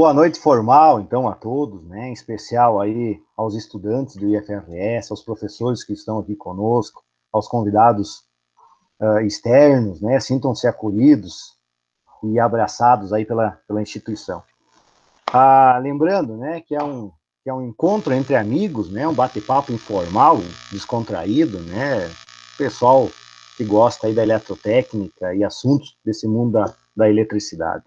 boa noite formal, então, a todos, né, em especial aí aos estudantes do IFRS, aos professores que estão aqui conosco, aos convidados externos, né, sintam-se acolhidos e abraçados aí pela instituição. Lembrando, né, que é um encontro entre amigos, né, um bate-papo informal, descontraído, né, pessoal que gosta aí da eletrotécnica e assuntos desse mundo da eletricidade.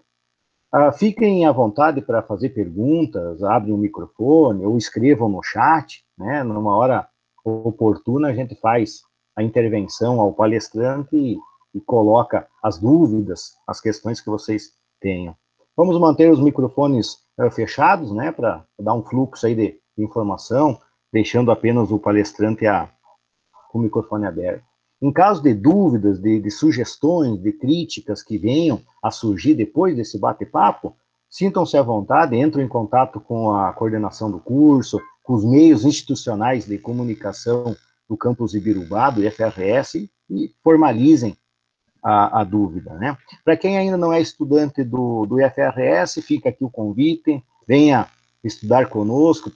Fiquem à vontade para fazer perguntas, abrem o microfone ou escrevam no chat, né? Numa hora oportuna, a gente faz a intervenção ao palestrante e coloca as dúvidas, as questões que vocês tenham. Vamos manter os microfones fechados, né? Para dar um fluxo aí de informação, deixando apenas o palestrante com o microfone aberto. Em caso de dúvidas, de sugestões, de críticas que venham a surgir depois desse bate-papo, sintam-se à vontade, entrem em contato com a coordenação do curso, com os meios institucionais de comunicação do campus Ibirubá, do IFRS, e formalizem a dúvida, né? Para quem ainda não é estudante do IFRS, fica aqui o convite, venha estudar conosco,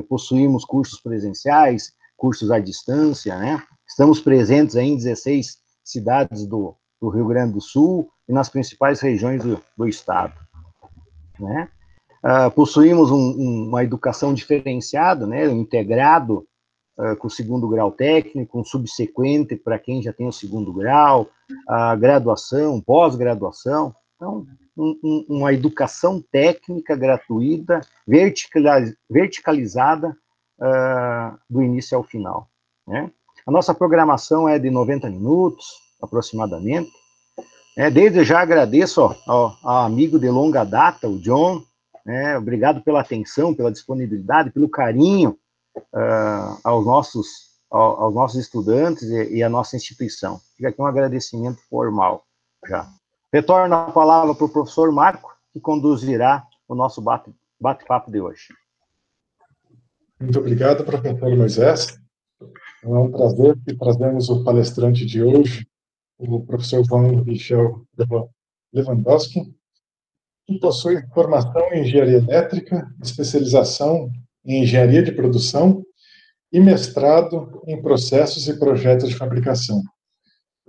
possuímos cursos presenciais, cursos à distância, né? Estamos presentes em 16 cidades do Rio Grande do Sul e nas principais regiões do estado, né? Possuímos uma educação diferenciada, né? Integrado com o segundo grau técnico, um subsequente para quem já tem o segundo grau, graduação, pós-graduação. Então, uma educação técnica gratuita, verticalizada do início ao final, né? A nossa programação é de 90 minutos, aproximadamente. Desde já agradeço ao amigo de longa data, o John, né? Obrigado pela atenção, pela disponibilidade, pelo carinho aos nossos estudantes e à nossa instituição. Fica aqui um agradecimento formal já. Retorno a palavra para o professor Marco, que conduzirá o nosso bate-papo de hoje. Muito obrigado, professor Moisés. É um prazer que trazemos o palestrante de hoje, o professor João Michel Lewandowski, que possui formação em engenharia elétrica, especialização em engenharia de produção e mestrado em processos e projetos de fabricação.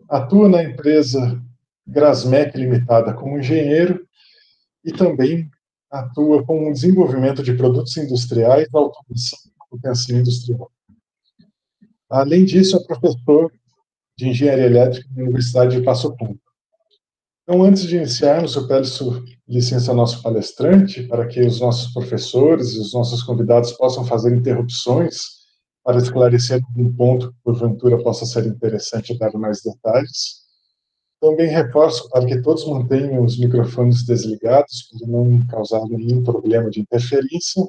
Atua na empresa Grasmec Limitada como engenheiro e também atua com o desenvolvimento de produtos industriais, automação e manutenção industrial. Além disso, é professor de engenharia elétrica na Universidade de Passo Fundo. Então, antes de iniciarmos, eu peço licença ao nosso palestrante para que os nossos professores e os nossos convidados possam fazer interrupções para esclarecer algum ponto que, porventura, possa ser interessante dar mais detalhes. Também reforço para que todos mantenham os microfones desligados, para não causar nenhum problema de interferência.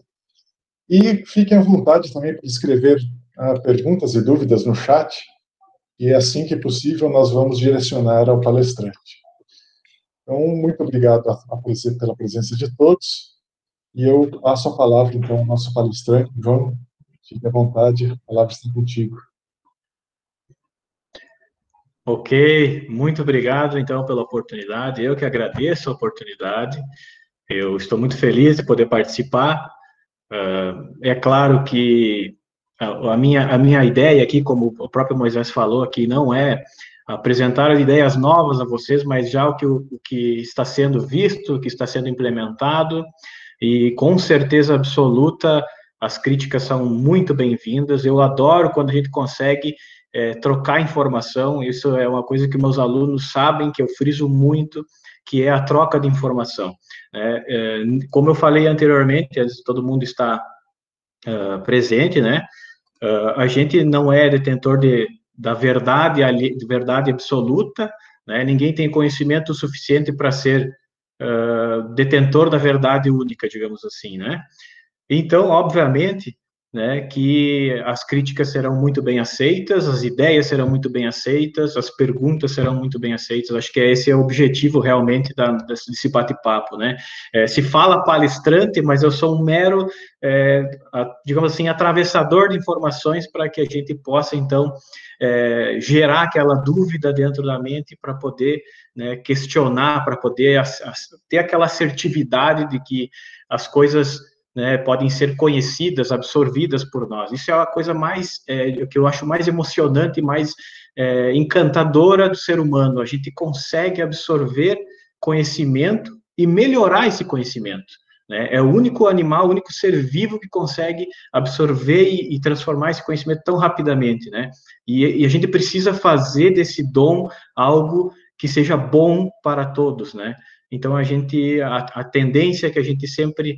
E fiquem à vontade também para escrever perguntas e dúvidas no chat, e assim que possível nós vamos direcionar ao palestrante. Então, muito obrigado pela presença de todos, e eu passo a palavra, então, ao nosso palestrante. João, fique à vontade, a palavra está contigo. Ok, muito obrigado, então, pela oportunidade. Eu que agradeço a oportunidade. Eu estou muito feliz de poder participar. É claro que a minha ideia aqui, como o próprio Moisés falou aqui, não é apresentar ideias novas a vocês, mas já o que está sendo visto, o que está sendo implementado, e com certeza absoluta, as críticas são muito bem-vindas. Eu adoro quando a gente consegue trocar informação. Isso é uma coisa que meus alunos sabem, que eu friso muito, que é a troca de informação. Como eu falei anteriormente, todo mundo está presente, né? A gente não é detentor da verdade, de verdade absoluta, né? Ninguém tem conhecimento suficiente para ser detentor da verdade única, digamos assim, né? Então, obviamente, né, que as críticas serão muito bem aceitas, as ideias serão muito bem aceitas, as perguntas serão muito bem aceitas. Acho que esse é o objetivo realmente desse bate-papo, né? Se fala palestrante, mas eu sou um mero, digamos assim, atravessador de informações para que a gente possa, então, gerar aquela dúvida dentro da mente para poder, né, questionar, para poder ter aquela assertividade de que as coisas, né, podem ser conhecidas, absorvidas por nós. Isso é a coisa mais, que eu acho mais emocionante, mais encantadora do ser humano. A gente consegue absorver conhecimento e melhorar esse conhecimento, né? É o único animal, o único ser vivo que consegue absorver e transformar esse conhecimento tão rapidamente, né? E a gente precisa fazer desse dom algo que seja bom para todos, né? Então, a tendência é que a gente sempre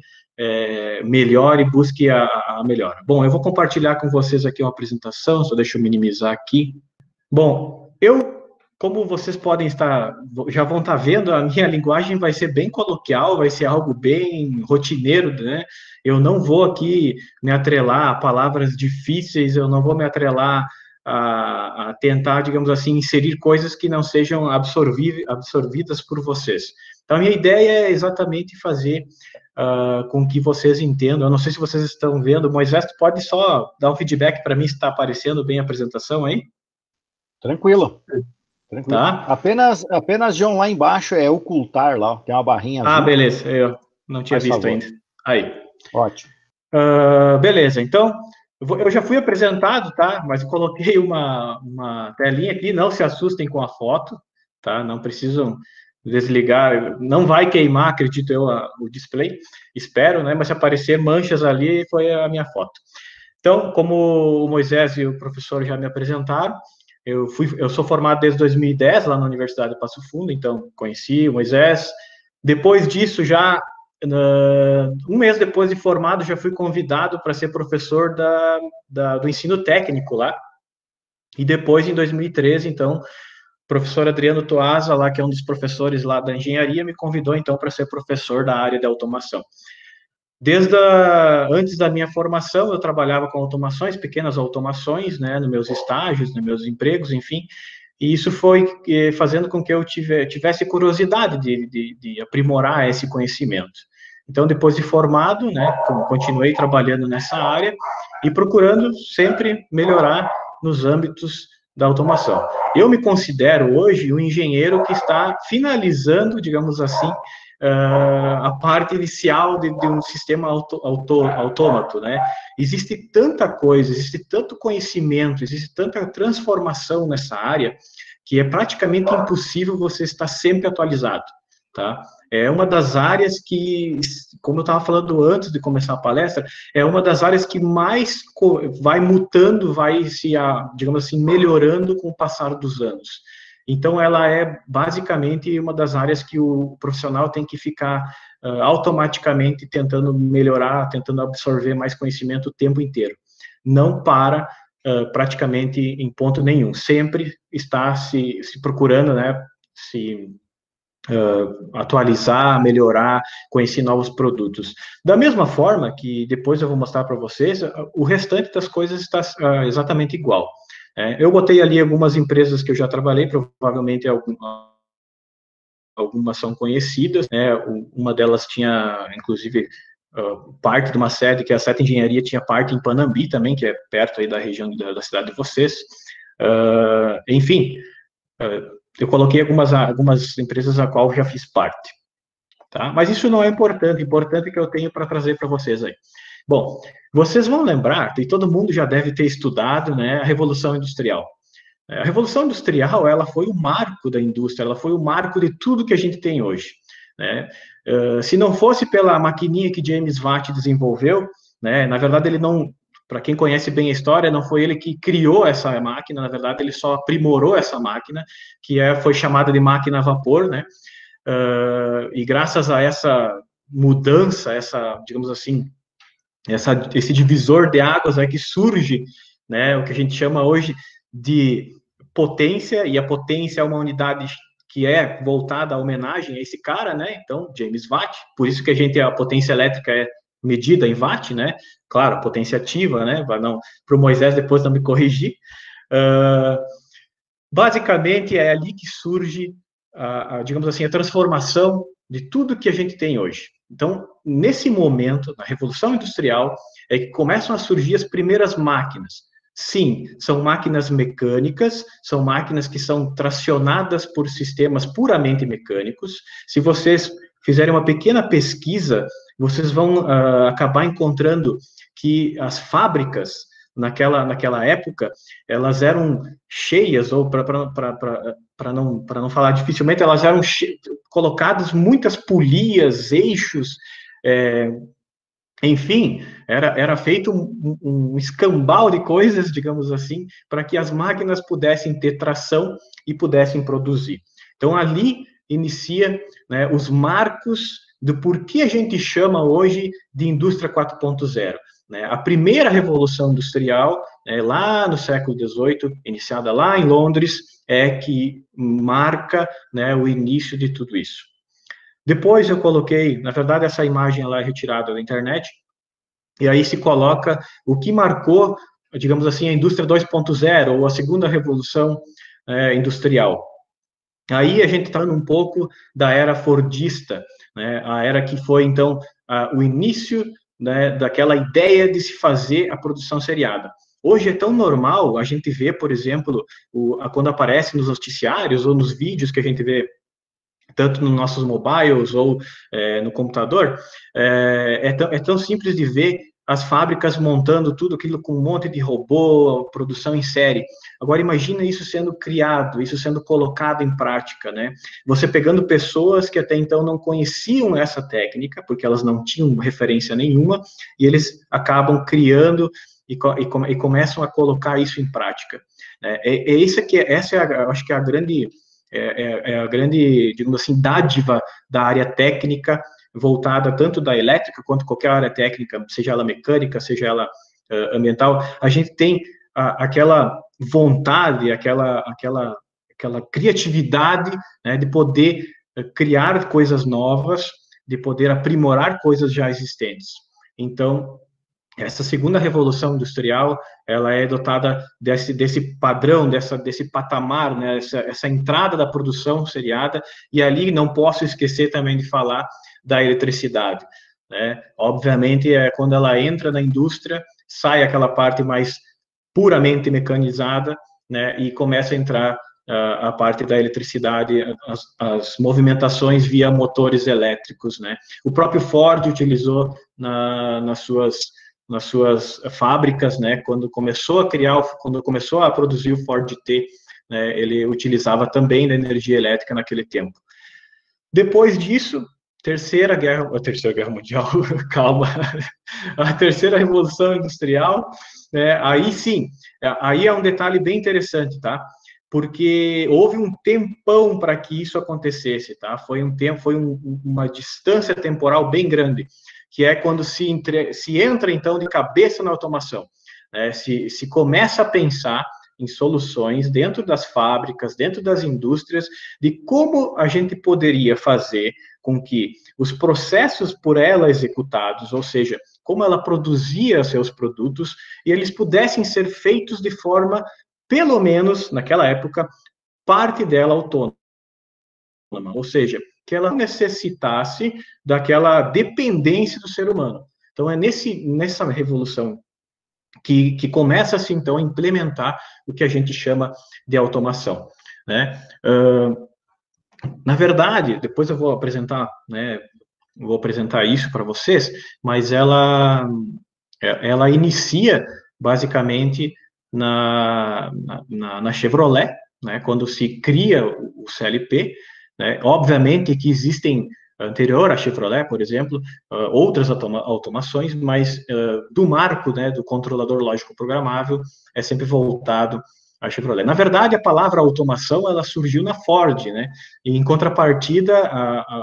melhore e busque a melhora. Bom, eu vou compartilhar com vocês aqui uma apresentação, só deixa eu minimizar aqui. Bom, como vocês podem já vão estar vendo, a minha linguagem vai ser bem coloquial, vai ser algo bem rotineiro, né? Eu não vou aqui me atrelar a palavras difíceis, eu não vou me atrelar a tentar, digamos assim, inserir coisas que não sejam absorvidas por vocês. Então, a minha ideia é exatamente fazer com que vocês entendam. Eu não sei se vocês estão vendo, Moisés, tu pode só dar um feedback para mim se está aparecendo bem a apresentação aí? Tranquilo. Tranquilo. Tá? Apenas John, lá embaixo é ocultar lá, tem uma barrinha azul. Beleza, eu não tinha visto ainda. Aí. Ótimo. Beleza, então, eu já fui apresentado, tá? Mas eu coloquei uma telinha aqui, não se assustem com a foto, tá? Não precisam desligar, não vai queimar, acredito eu, o display, espero, né? Mas se aparecer manchas ali, foi a minha foto. Então, como o Moisés e o professor já me apresentaram, eu sou formado desde 2010 lá na Universidade de Passo Fundo, então conheci o Moisés. Depois disso, já um mês depois de formado, já fui convidado para ser professor do ensino técnico lá. E depois, em 2013, então, o professor Adriano Toasa, lá, que é um dos professores lá da engenharia, me convidou, então, para ser professor da área de automação. Antes da minha formação, eu trabalhava com automações, pequenas automações, né, nos meus estágios, nos meus empregos, enfim, e isso foi fazendo com que eu tivesse curiosidade de aprimorar esse conhecimento. Então, depois de formado, né, continuei trabalhando nessa área e procurando sempre melhorar nos âmbitos da automação. Eu me considero hoje um engenheiro que está finalizando, digamos assim, a parte inicial de um sistema autômato, né? Existe tanta coisa, existe tanto conhecimento, existe tanta transformação nessa área que é praticamente impossível você estar sempre atualizado, tá? É uma das áreas que, como eu estava falando antes de começar a palestra, é uma das áreas que mais vai mutando, vai digamos assim, melhorando com o passar dos anos. Então, ela é basicamente uma das áreas que o profissional tem que ficar automaticamente tentando melhorar, tentando absorver mais conhecimento o tempo inteiro. Não para praticamente em ponto nenhum. Sempre está se procurando, né, atualizar, melhorar, conhecer novos produtos. Da mesma forma que depois eu vou mostrar para vocês, o restante das coisas está exatamente igual. Eu botei ali algumas empresas que eu já trabalhei, provavelmente algumas são conhecidas, né? Uma delas tinha, inclusive, parte de uma sede, que é a Seta Engenharia, tinha parte em Panambi também, que é perto aí da região da cidade de vocês. Enfim, eu coloquei algumas empresas a qual já fiz parte, tá? Mas isso não é importante, importante que eu tenho para trazer para vocês aí. Bom, vocês vão lembrar, e todo mundo já deve ter estudado, né, a Revolução Industrial. A Revolução Industrial, ela foi o marco da indústria, ela foi o marco de tudo que a gente tem hoje, né? Se não fosse pela maquininha que James Watt desenvolveu, né, na verdade ele não, para quem conhece bem a história, não foi ele que criou essa máquina, na verdade ele só aprimorou essa máquina, que foi chamada de máquina a vapor, né? E graças a essa mudança, digamos assim, esse divisor de águas é que surge, né, o que a gente chama hoje de potência, e a potência é uma unidade que é voltada à homenagem a esse cara, né, então, James Watt, por isso que a potência elétrica é medida em watt, né? Claro, potência ativa, né? Para o Moisés depois não me corrigir. Basicamente, é ali que surge, digamos assim, a transformação de tudo que a gente tem hoje. Então, nesse momento, na Revolução Industrial, é que começam a surgir as primeiras máquinas. Sim, são máquinas mecânicas, são máquinas que são tracionadas por sistemas puramente mecânicos. Se vocês fizerem uma pequena pesquisa, vocês vão acabar encontrando que as fábricas, naquela época, elas eram cheias, ou para não falar dificilmente, elas eram colocadas muitas polias, eixos, enfim, era feito um escambau de coisas, digamos assim, para que as máquinas pudessem ter tração e pudessem produzir. Então, ali inicia, né, os marcos do porquê a gente chama hoje de indústria 4.0. Né? A primeira revolução industrial, lá no século XVIII, iniciada lá em Londres, é que marca, né, o início de tudo isso. Depois eu coloquei, na verdade, essa imagem ela é retirada da internet, e aí se coloca o que marcou, digamos assim, a indústria 2.0, ou a segunda revolução industrial. Aí a gente está um pouco da era fordista, né, a era que foi, então, o início, né, daquela ideia de se fazer a produção seriada. Hoje é tão normal a gente ver, por exemplo, quando aparece nos noticiários ou nos vídeos que a gente vê, tanto nos nossos mobiles ou no computador, é tão simples de ver as fábricas montando tudo aquilo com um monte de robô, produção em série. Agora, imagina isso sendo criado, isso sendo colocado em prática, né? Você pegando pessoas que até então não conheciam essa técnica, porque elas não tinham referência nenhuma, e eles acabam criando e começam a colocar isso em prática. Essa é, acho que é a grande, digamos assim, dádiva da área técnica, voltada tanto da elétrica quanto qualquer área técnica, seja ela mecânica, seja ela ambiental. A gente tem aquela vontade, aquela criatividade, né, de poder criar coisas novas, de poder aprimorar coisas já existentes. Então, essa segunda revolução industrial, ela é dotada desse padrão, desse patamar, né, essa entrada da produção seriada, e ali não posso esquecer também de falar da eletricidade, né? Obviamente, quando ela entra na indústria, sai aquela parte mais puramente mecanizada, né, e começa a entrar a parte da eletricidade, as movimentações via motores elétricos, né? O próprio Ford utilizou nas suas fábricas, né, quando começou a produzir o Ford T, né, ele utilizava também da energia elétrica naquele tempo. Depois disso, Terceira Guerra Mundial, calma, a Terceira Revolução Industrial, né, aí sim, aí é um detalhe bem interessante, tá? Porque houve um tempão para que isso acontecesse, tá? Foi uma distância temporal bem grande, que é quando se entra, então, de cabeça na automação, né? Se começa a pensar em soluções dentro das fábricas, dentro das indústrias, de como a gente poderia fazer com que os processos por ela executados, ou seja, como ela produzia seus produtos, e eles pudessem ser feitos de forma, pelo menos, naquela época, parte dela autônoma, ou seja, que ela necessitasse daquela dependência do ser humano. Então, é nessa revolução que começa-se, então, a implementar o que a gente chama de automação, né? Na verdade, depois eu vou apresentar, né, isso para vocês, mas ela inicia, basicamente, na Chevrolet, né, quando se cria o CLP, né? Obviamente que existem, anterior à Chevrolet, por exemplo, outras automações, mas do marco, né, do controlador lógico programável, é sempre voltado à Chevrolet. Na verdade, a palavra automação, ela surgiu na Ford, né, e em contrapartida,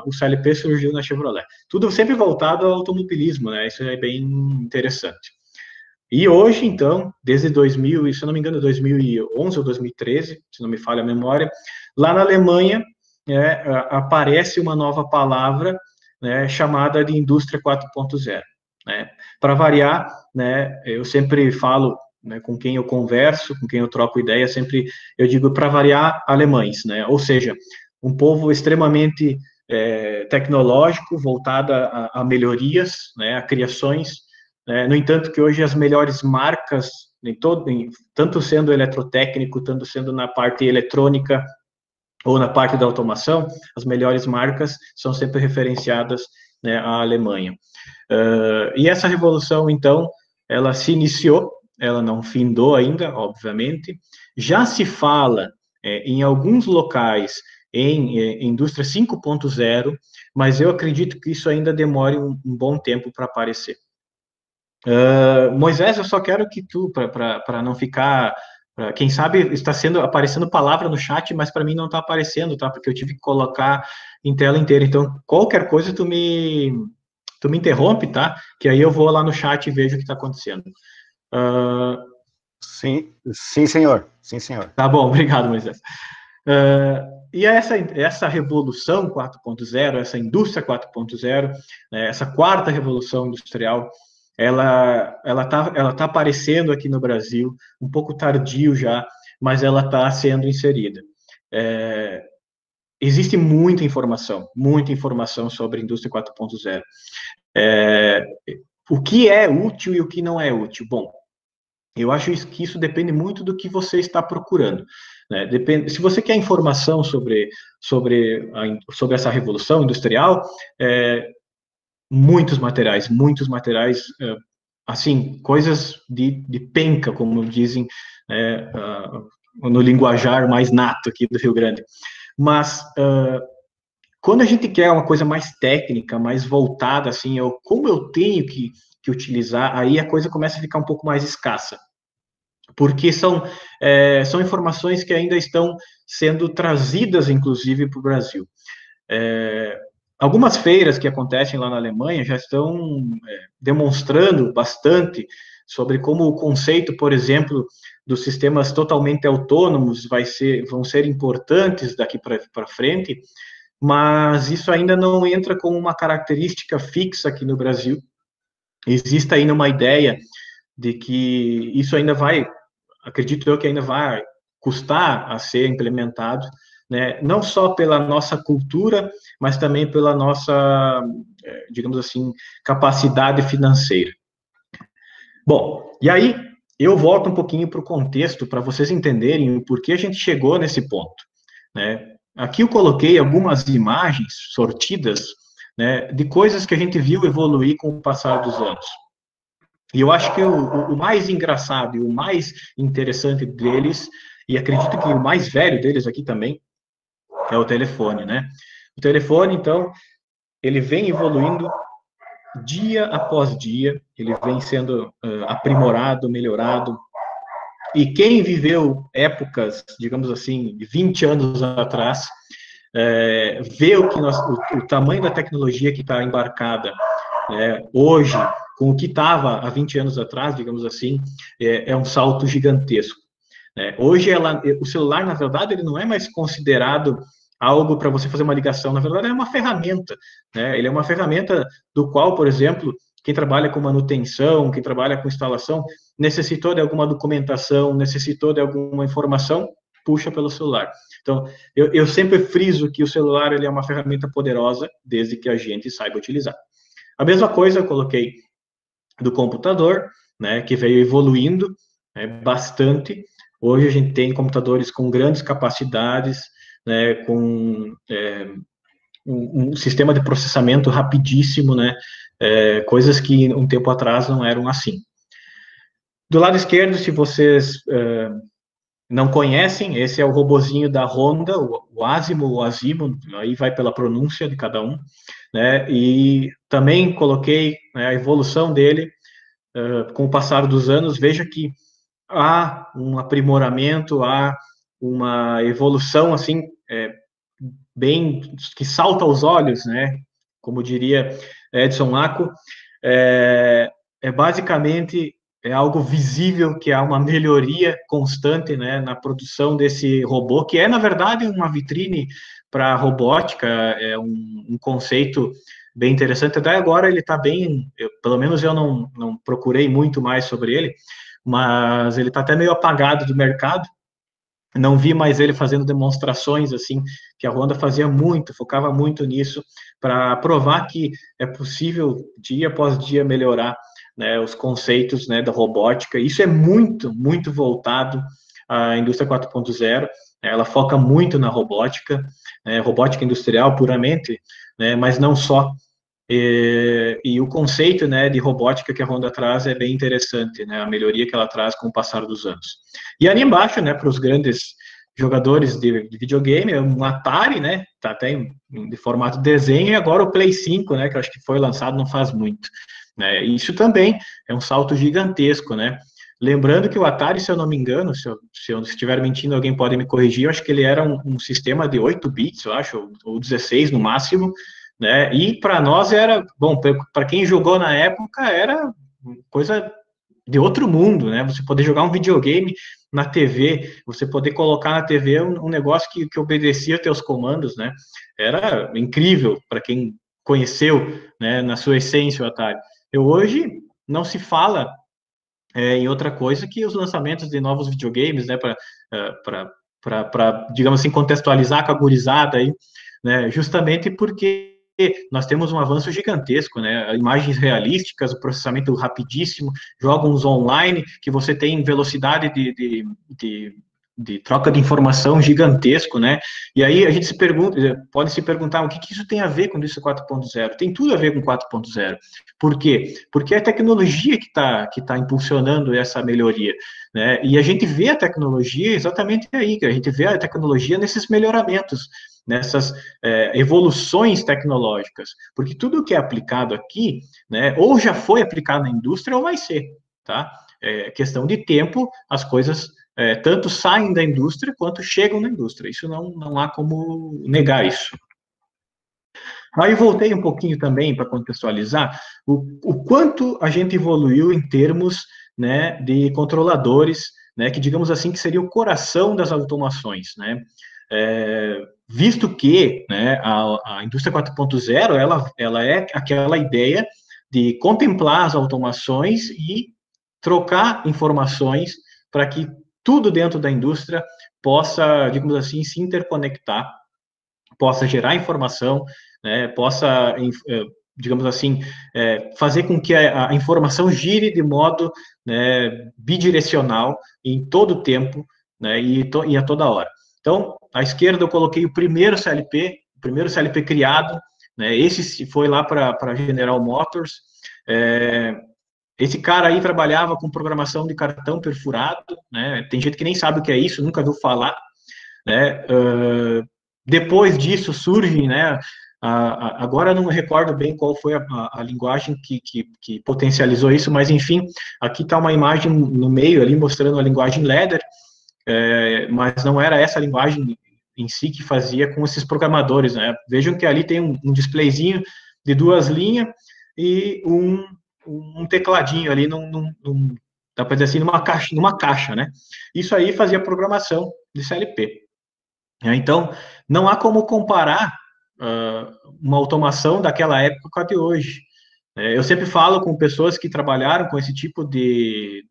o CLP surgiu na Chevrolet. Tudo sempre voltado ao automobilismo, né, isso é bem interessante. E hoje, então, desde 2000, se eu não me engano, 2011 ou 2013, se não me falha a memória, lá na Alemanha, aparece uma nova palavra, né, chamada de indústria 4.0. né? Para variar, né, eu sempre falo, né, com quem eu converso, com quem eu troco ideia, sempre eu digo, para variar, alemães, né? Ou seja, um povo extremamente tecnológico, voltado a melhorias, né, a criações. No entanto, que hoje as melhores marcas, tanto sendo eletrotécnico, tanto sendo na parte eletrônica, ou na parte da automação, as melhores marcas são sempre referenciadas, né, à Alemanha. E essa revolução, então, ela se iniciou, ela não findou ainda, obviamente. Já se fala em alguns locais em indústria 5.0, mas eu acredito que isso ainda demore um bom tempo para aparecer. Moisés, eu só quero que tu, para não ficar, quem sabe está aparecendo palavra no chat, mas para mim não está aparecendo, tá? Porque eu tive que colocar em tela inteira. Então, qualquer coisa tu me interrompe, tá? Que aí eu vou lá no chat e vejo o que está acontecendo. Sim, sim, senhor. Sim, senhor. Tá bom, obrigado, Moisés. E essa revolução 4.0, essa indústria 4.0, né, essa quarta revolução industrial, ela tá aparecendo aqui no Brasil, um pouco tardio já, mas ela está sendo inserida. Existe muita informação sobre a indústria 4.0. O que é útil e o que não é útil? Bom, eu acho que isso depende muito do que você está procurando, né? Se você quer informação sobre essa revolução industrial, muitos materiais, assim, coisas de penca, como dizem no linguajar mais nato aqui do Rio Grande. Mas quando a gente quer uma coisa mais técnica, mais voltada, assim, como eu tenho que utilizar, aí a coisa começa a ficar um pouco mais escassa, porque são informações que ainda estão sendo trazidas, inclusive, para o Brasil. Algumas feiras que acontecem lá na Alemanha já estão demonstrando bastante sobre como o conceito, por exemplo, dos sistemas totalmente autônomos vão ser importantes daqui para frente, mas isso ainda não entra como uma característica fixa aqui no Brasil. Existe ainda uma ideia de que isso ainda acredito eu que ainda vai custar a ser implementado, né? Não só pela nossa cultura, mas também pela nossa, digamos assim, capacidade financeira. Bom, e aí eu volto um pouquinho para o contexto, para vocês entenderem o porquê a gente chegou nesse ponto, né? Aqui eu coloquei algumas imagens sortidas, né, de coisas que a gente viu evoluir com o passar dos anos. E eu acho que o mais engraçado e o mais interessante deles, e acredito que o mais velho deles aqui também, é o telefone, né? O telefone, então, ele vem evoluindo dia após dia, ele vem sendo aprimorado, melhorado. E quem viveu épocas, digamos assim, de 20 anos atrás, vê o tamanho da tecnologia que está embarcada hoje, com o que estava há 20 anos atrás, digamos assim, é um salto gigantesco. Hoje, o celular, na verdade, ele não é mais considerado algo para você fazer uma ligação, na verdade, é uma ferramenta. Né? Ele é uma ferramenta do qual, por exemplo, quem trabalha com manutenção, quem trabalha com instalação, necessitou de alguma documentação, necessitou de alguma informação, puxa pelo celular. Então, eu sempre friso que o celular ele é uma ferramenta poderosa, desde que a gente saiba utilizar. A mesma coisa eu coloquei do computador, né, que veio evoluindo bastante. Hoje a gente tem computadores com grandes capacidades, né, com um sistema de processamento rapidíssimo, né, coisas que um tempo atrás não eram assim. Do lado esquerdo, se vocês não conhecem, esse é o robozinho da Honda, o Asimo, aí vai pela pronúncia de cada um, né, e também coloquei a evolução dele com o passar dos anos. Veja que há um aprimoramento, há uma evolução, assim, bem, que salta aos olhos, né, como diria Edson Laco, basicamente algo visível, que há uma melhoria constante, né, na produção desse robô, que na verdade, uma vitrine para a robótica, é um conceito bem interessante. Até agora ele está bem, pelo menos eu não procurei muito mais sobre ele, mas ele está até meio apagado do mercado. Não vi mais ele fazendo demonstrações assim, que a Honda fazia muito, focava muito nisso, para provar que é possível, dia após dia, melhorar, né, os conceitos, né, da robótica. Isso é muito, muito voltado à indústria 4.0. Ela foca muito na robótica, né, robótica industrial puramente, né, mas não só. E o conceito, né, de robótica que a Honda traz é bem interessante, né, a melhoria que ela traz com o passar dos anos. E ali embaixo, né, para os grandes jogadores de videogame, é um Atari, né, tá até de formato desenho, e agora o Play 5, né, que eu acho que foi lançado não faz muito, né, isso também é um salto gigantesco, né. Lembrando que o Atari, se eu não me engano, se eu estiver mentindo, alguém pode me corrigir, eu acho que ele era um sistema de 8 bits, eu acho, ou 16 no máximo, né? E para nós era, bom, para quem jogou na época era coisa de outro mundo, né? Você poder jogar um videogame na TV, você poder colocar na TV um negócio que obedecia teus comandos, né? Era incrível para quem conheceu, né, na sua essência o Atari. Hoje não se fala em outra coisa que os lançamentos de novos videogames, né, para, digamos assim, contextualizar com a gurizada aí, né, justamente porque nós temos um avanço gigantesco, né, imagens realísticas, o processamento rapidíssimo, jogos online, que você tem velocidade de troca de informação gigantesco, né, e aí a gente pode se perguntar o que isso tem a ver com isso 4.0? Tem tudo a ver com 4.0. Por quê? Porque é a tecnologia que tá impulsionando essa melhoria, né? E a gente vê a tecnologia exatamente aí, que a gente vê a tecnologia nesses melhoramentos, nessas evoluções tecnológicas, porque tudo que é aplicado aqui, né, ou já foi aplicado na indústria ou vai ser, tá? É questão de tempo, as coisas tanto saem da indústria quanto chegam na indústria. Isso não há como negar isso. Aí voltei um pouquinho também para contextualizar o quanto a gente evoluiu em termos, né, de controladores, né, que digamos assim que seria o coração das automações, né, visto que, né, a indústria 4.0 ela é aquela ideia de contemplar as automações e trocar informações para que tudo dentro da indústria possa, digamos assim, se interconectar, possa gerar informação, né, possa, digamos assim, fazer com que a informação gire de modo, né, bidirecional em todo o tempo, né, e a toda hora. Então, à esquerda eu coloquei o primeiro CLP criado, né, esse foi lá para General Motors, esse cara aí trabalhava com programação de cartão perfurado, né, tem gente que nem sabe o que é isso, nunca viu falar, né, depois disso surgem, né, agora eu não me recordo bem qual foi a linguagem que potencializou isso, mas enfim, aqui está uma imagem no meio ali mostrando a linguagem Ladder, mas não era essa linguagem em si que fazia com esses programadores, né? Vejam que ali tem um displayzinho de 2 linhas e um tecladinho ali, dá para dizer assim, numa caixa, né? Isso aí fazia programação de CLP. Então, não há como comparar uma automação daquela época com a de hoje. Eu sempre falo com pessoas que trabalharam com esse tipo de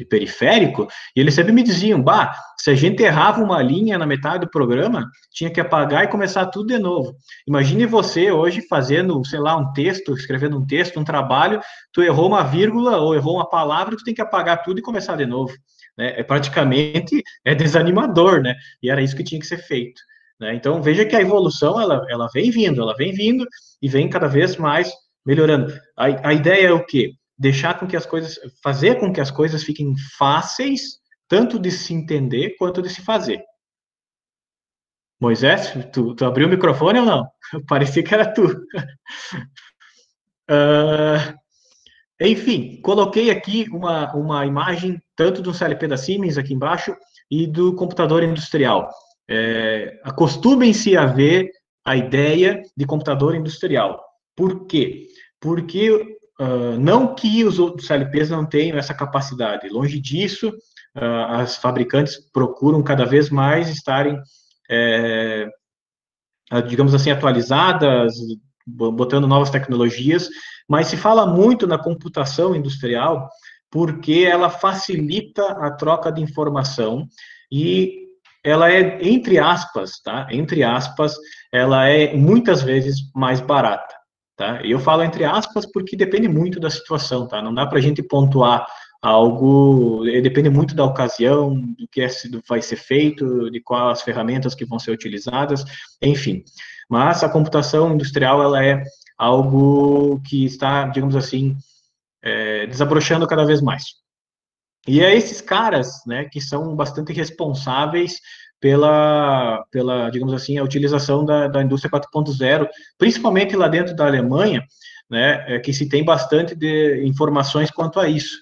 periférico, e eles sempre me diziam, bah, se a gente errava uma linha na metade do programa, tinha que apagar e começar tudo de novo. Imagine você hoje fazendo, sei lá, um texto, escrevendo um texto, um trabalho, tu errou uma vírgula ou errou uma palavra, tu tem que apagar tudo e começar de novo. Né? Praticamente desanimador, né? E era isso que tinha que ser feito. Né? Então, veja que a evolução, ela vem vindo, e vem cada vez mais melhorando. A ideia é o quê? Fazer com que as coisas fiquem fáceis, tanto de se entender quanto de se fazer. Moisés, tu abriu o microfone ou não? Parecia que era tu. Enfim, coloquei aqui uma imagem tanto do CLP da Siemens aqui embaixo e do computador industrial. Acostumem-se a ver a ideia de computador industrial. Por quê? Porque não que os outros CLPs não tenham essa capacidade. Longe disso, as fabricantes procuram cada vez mais estarem, digamos assim, atualizadas, botando novas tecnologias, mas se fala muito na computação industrial porque ela facilita a troca de informação e ela é, entre aspas, tá? Entre aspas, ela é muitas vezes mais barata, tá? E eu falo entre aspas porque depende muito da situação, tá? Não dá para a gente pontuar algo, depende muito da ocasião, do que vai ser feito, de quais ferramentas que vão ser utilizadas, enfim. Mas a computação industrial, ela é algo que está, digamos assim, desabrochando cada vez mais. E é esses caras, né, que são bastante responsáveis digamos assim, a utilização da indústria 4.0, principalmente lá dentro da Alemanha, né, que se tem bastante de informações quanto a isso,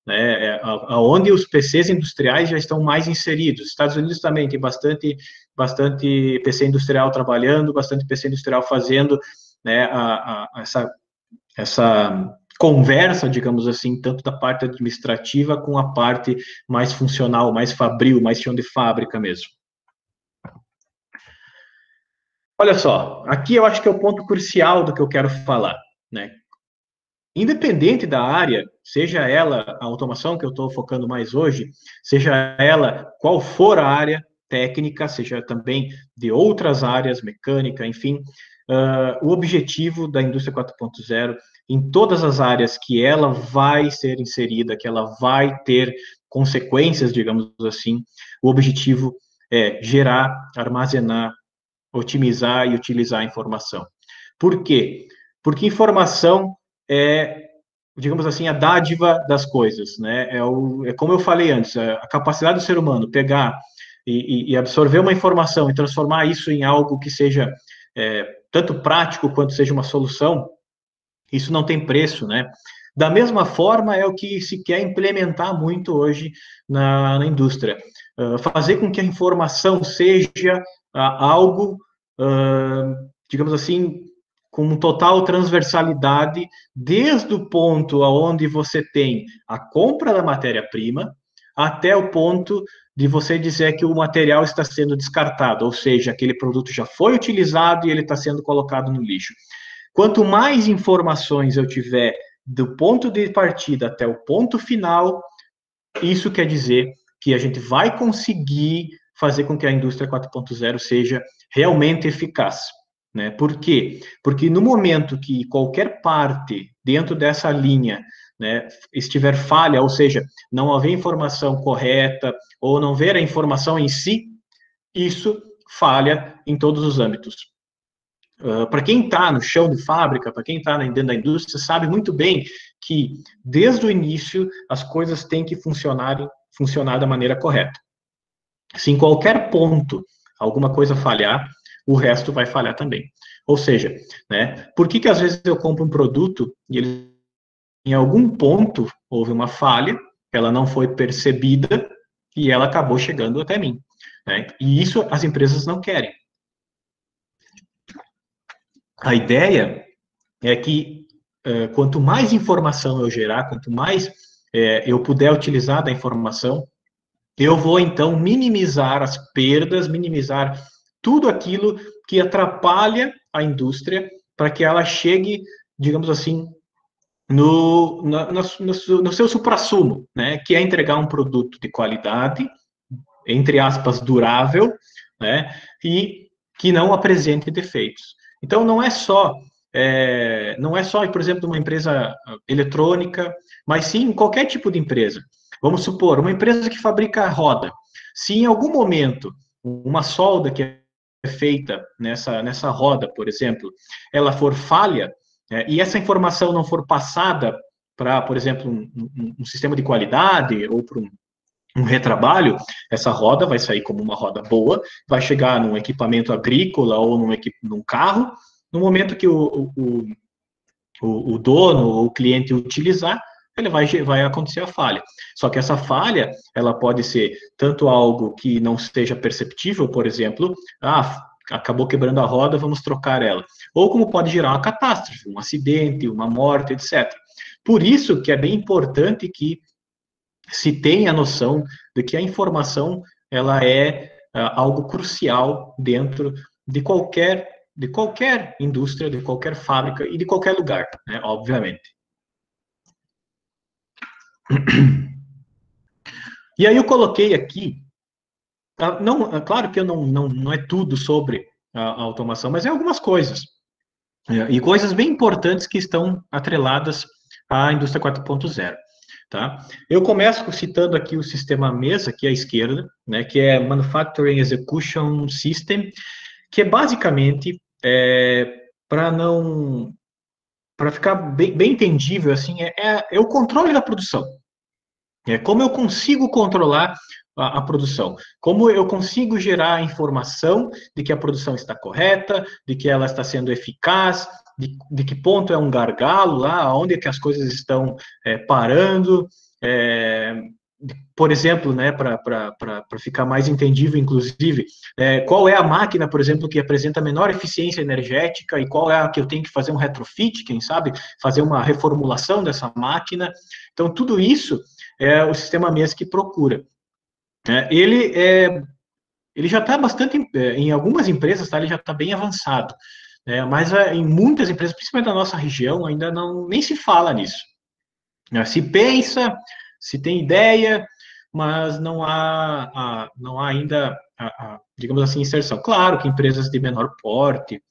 né, aonde os PCs industriais já estão mais inseridos. Estados Unidos também tem bastante PC industrial trabalhando, bastante PC industrial fazendo, né, essa conversa, digamos assim, tanto da parte administrativa com a parte mais funcional, mais fabril, mais chão de fábrica mesmo. Olha só, aqui eu acho que é o ponto crucial do que eu quero falar, né? Independente da área, seja ela a automação que eu estou focando mais hoje, seja ela qual for a área técnica, seja também de outras áreas, mecânica, enfim, o objetivo da indústria 4.0, em todas as áreas que ela vai ser inserida, que ela vai ter consequências, digamos assim, o objetivo é gerar, armazenar, otimizar e utilizar a informação. Por quê? Porque informação é, digamos assim, a dádiva das coisas, né? É como eu falei antes, a capacidade do ser humano pegar e absorver uma informação e transformar isso em algo que seja tanto prático quanto seja uma solução, isso não tem preço, né? Da mesma forma, é o que se quer implementar muito hoje na indústria. Fazer com que a informação seja algo, digamos assim, com total transversalidade, desde o ponto onde você tem a compra da matéria-prima, até o ponto de você dizer que o material está sendo descartado, ou seja, aquele produto já foi utilizado e ele está sendo colocado no lixo. Quanto mais informações eu tiver do ponto de partida até o ponto final, isso quer dizer que a gente vai conseguir fazer com que a indústria 4.0 seja realmente eficaz. Né? Por quê? Porque no momento que qualquer parte dentro dessa linha, né, estiver falha, ou seja, não haver informação correta ou não ver a informação em si, isso falha em todos os âmbitos. Para quem está no chão de fábrica, para quem está dentro da indústria, sabe muito bem que, desde o início, as coisas têm que funcionar da maneira correta. Se em qualquer ponto alguma coisa falhar, o resto vai falhar também. Ou seja, né, por que às vezes eu compro um produto e ele, em algum ponto houve uma falha, ela não foi percebida e ela acabou chegando até mim. Né? E isso as empresas não querem. A ideia é que quanto mais informação eu gerar, quanto mais eu puder utilizar da informação, eu vou então minimizar as perdas, minimizar tudo aquilo que atrapalha a indústria para que ela chegue, digamos assim, no seu suprassumo, né, que é entregar um produto de qualidade, entre aspas, durável, né, e que não apresente defeitos. Então, não é só, por exemplo, uma empresa eletrônica, mas sim qualquer tipo de empresa. Vamos supor, uma empresa que fabrica roda. Se em algum momento uma solda que é feita nessa roda, por exemplo, ela for falha, e essa informação não for passada para, por exemplo, um sistema de qualidade ou para um retrabalho, essa roda vai sair como uma roda boa, vai chegar num equipamento agrícola ou num carro, no momento que o dono ou o cliente utilizar, ele vai acontecer a falha. Só que essa falha, ela pode ser tanto algo que não seja perceptível, por exemplo, acabou quebrando a roda, vamos trocar ela. Ou como pode gerar uma catástrofe, um acidente, uma morte, etc. Por isso que é bem importante que se tenha a noção de que a informação ela é algo crucial dentro de qualquer de qualquer indústria, de qualquer fábrica e de qualquer lugar, né, obviamente. E aí eu coloquei aqui, não, claro que eu não é tudo sobre a automação, mas é algumas coisas. E coisas bem importantes que estão atreladas à indústria 4.0. Tá? Eu começo citando aqui o sistema mesa, aqui à esquerda, né, que é Manufacturing Execution System, que é basicamente, para ficar bem entendível, assim, é o controle da produção. É como eu consigo controlar a produção, como eu consigo gerar informação de que a produção está correta, de que ela está sendo eficaz, de que ponto é um gargalo lá, onde é que as coisas estão parando, por exemplo, né, para ficar mais entendível, inclusive, qual é a máquina, por exemplo, que apresenta menor eficiência energética e qual é a que eu tenho que fazer um retrofit, quem sabe, fazer uma reformulação dessa máquina. Então, tudo isso é o sistema MES que procura. Ele já está bastante, em algumas empresas, tá, ele já está bem avançado, mas em muitas empresas, principalmente na nossa região, ainda nem se fala nisso. Se pensa, se tem ideia, mas não há ainda, digamos assim, inserção. Claro que empresas de menor porte,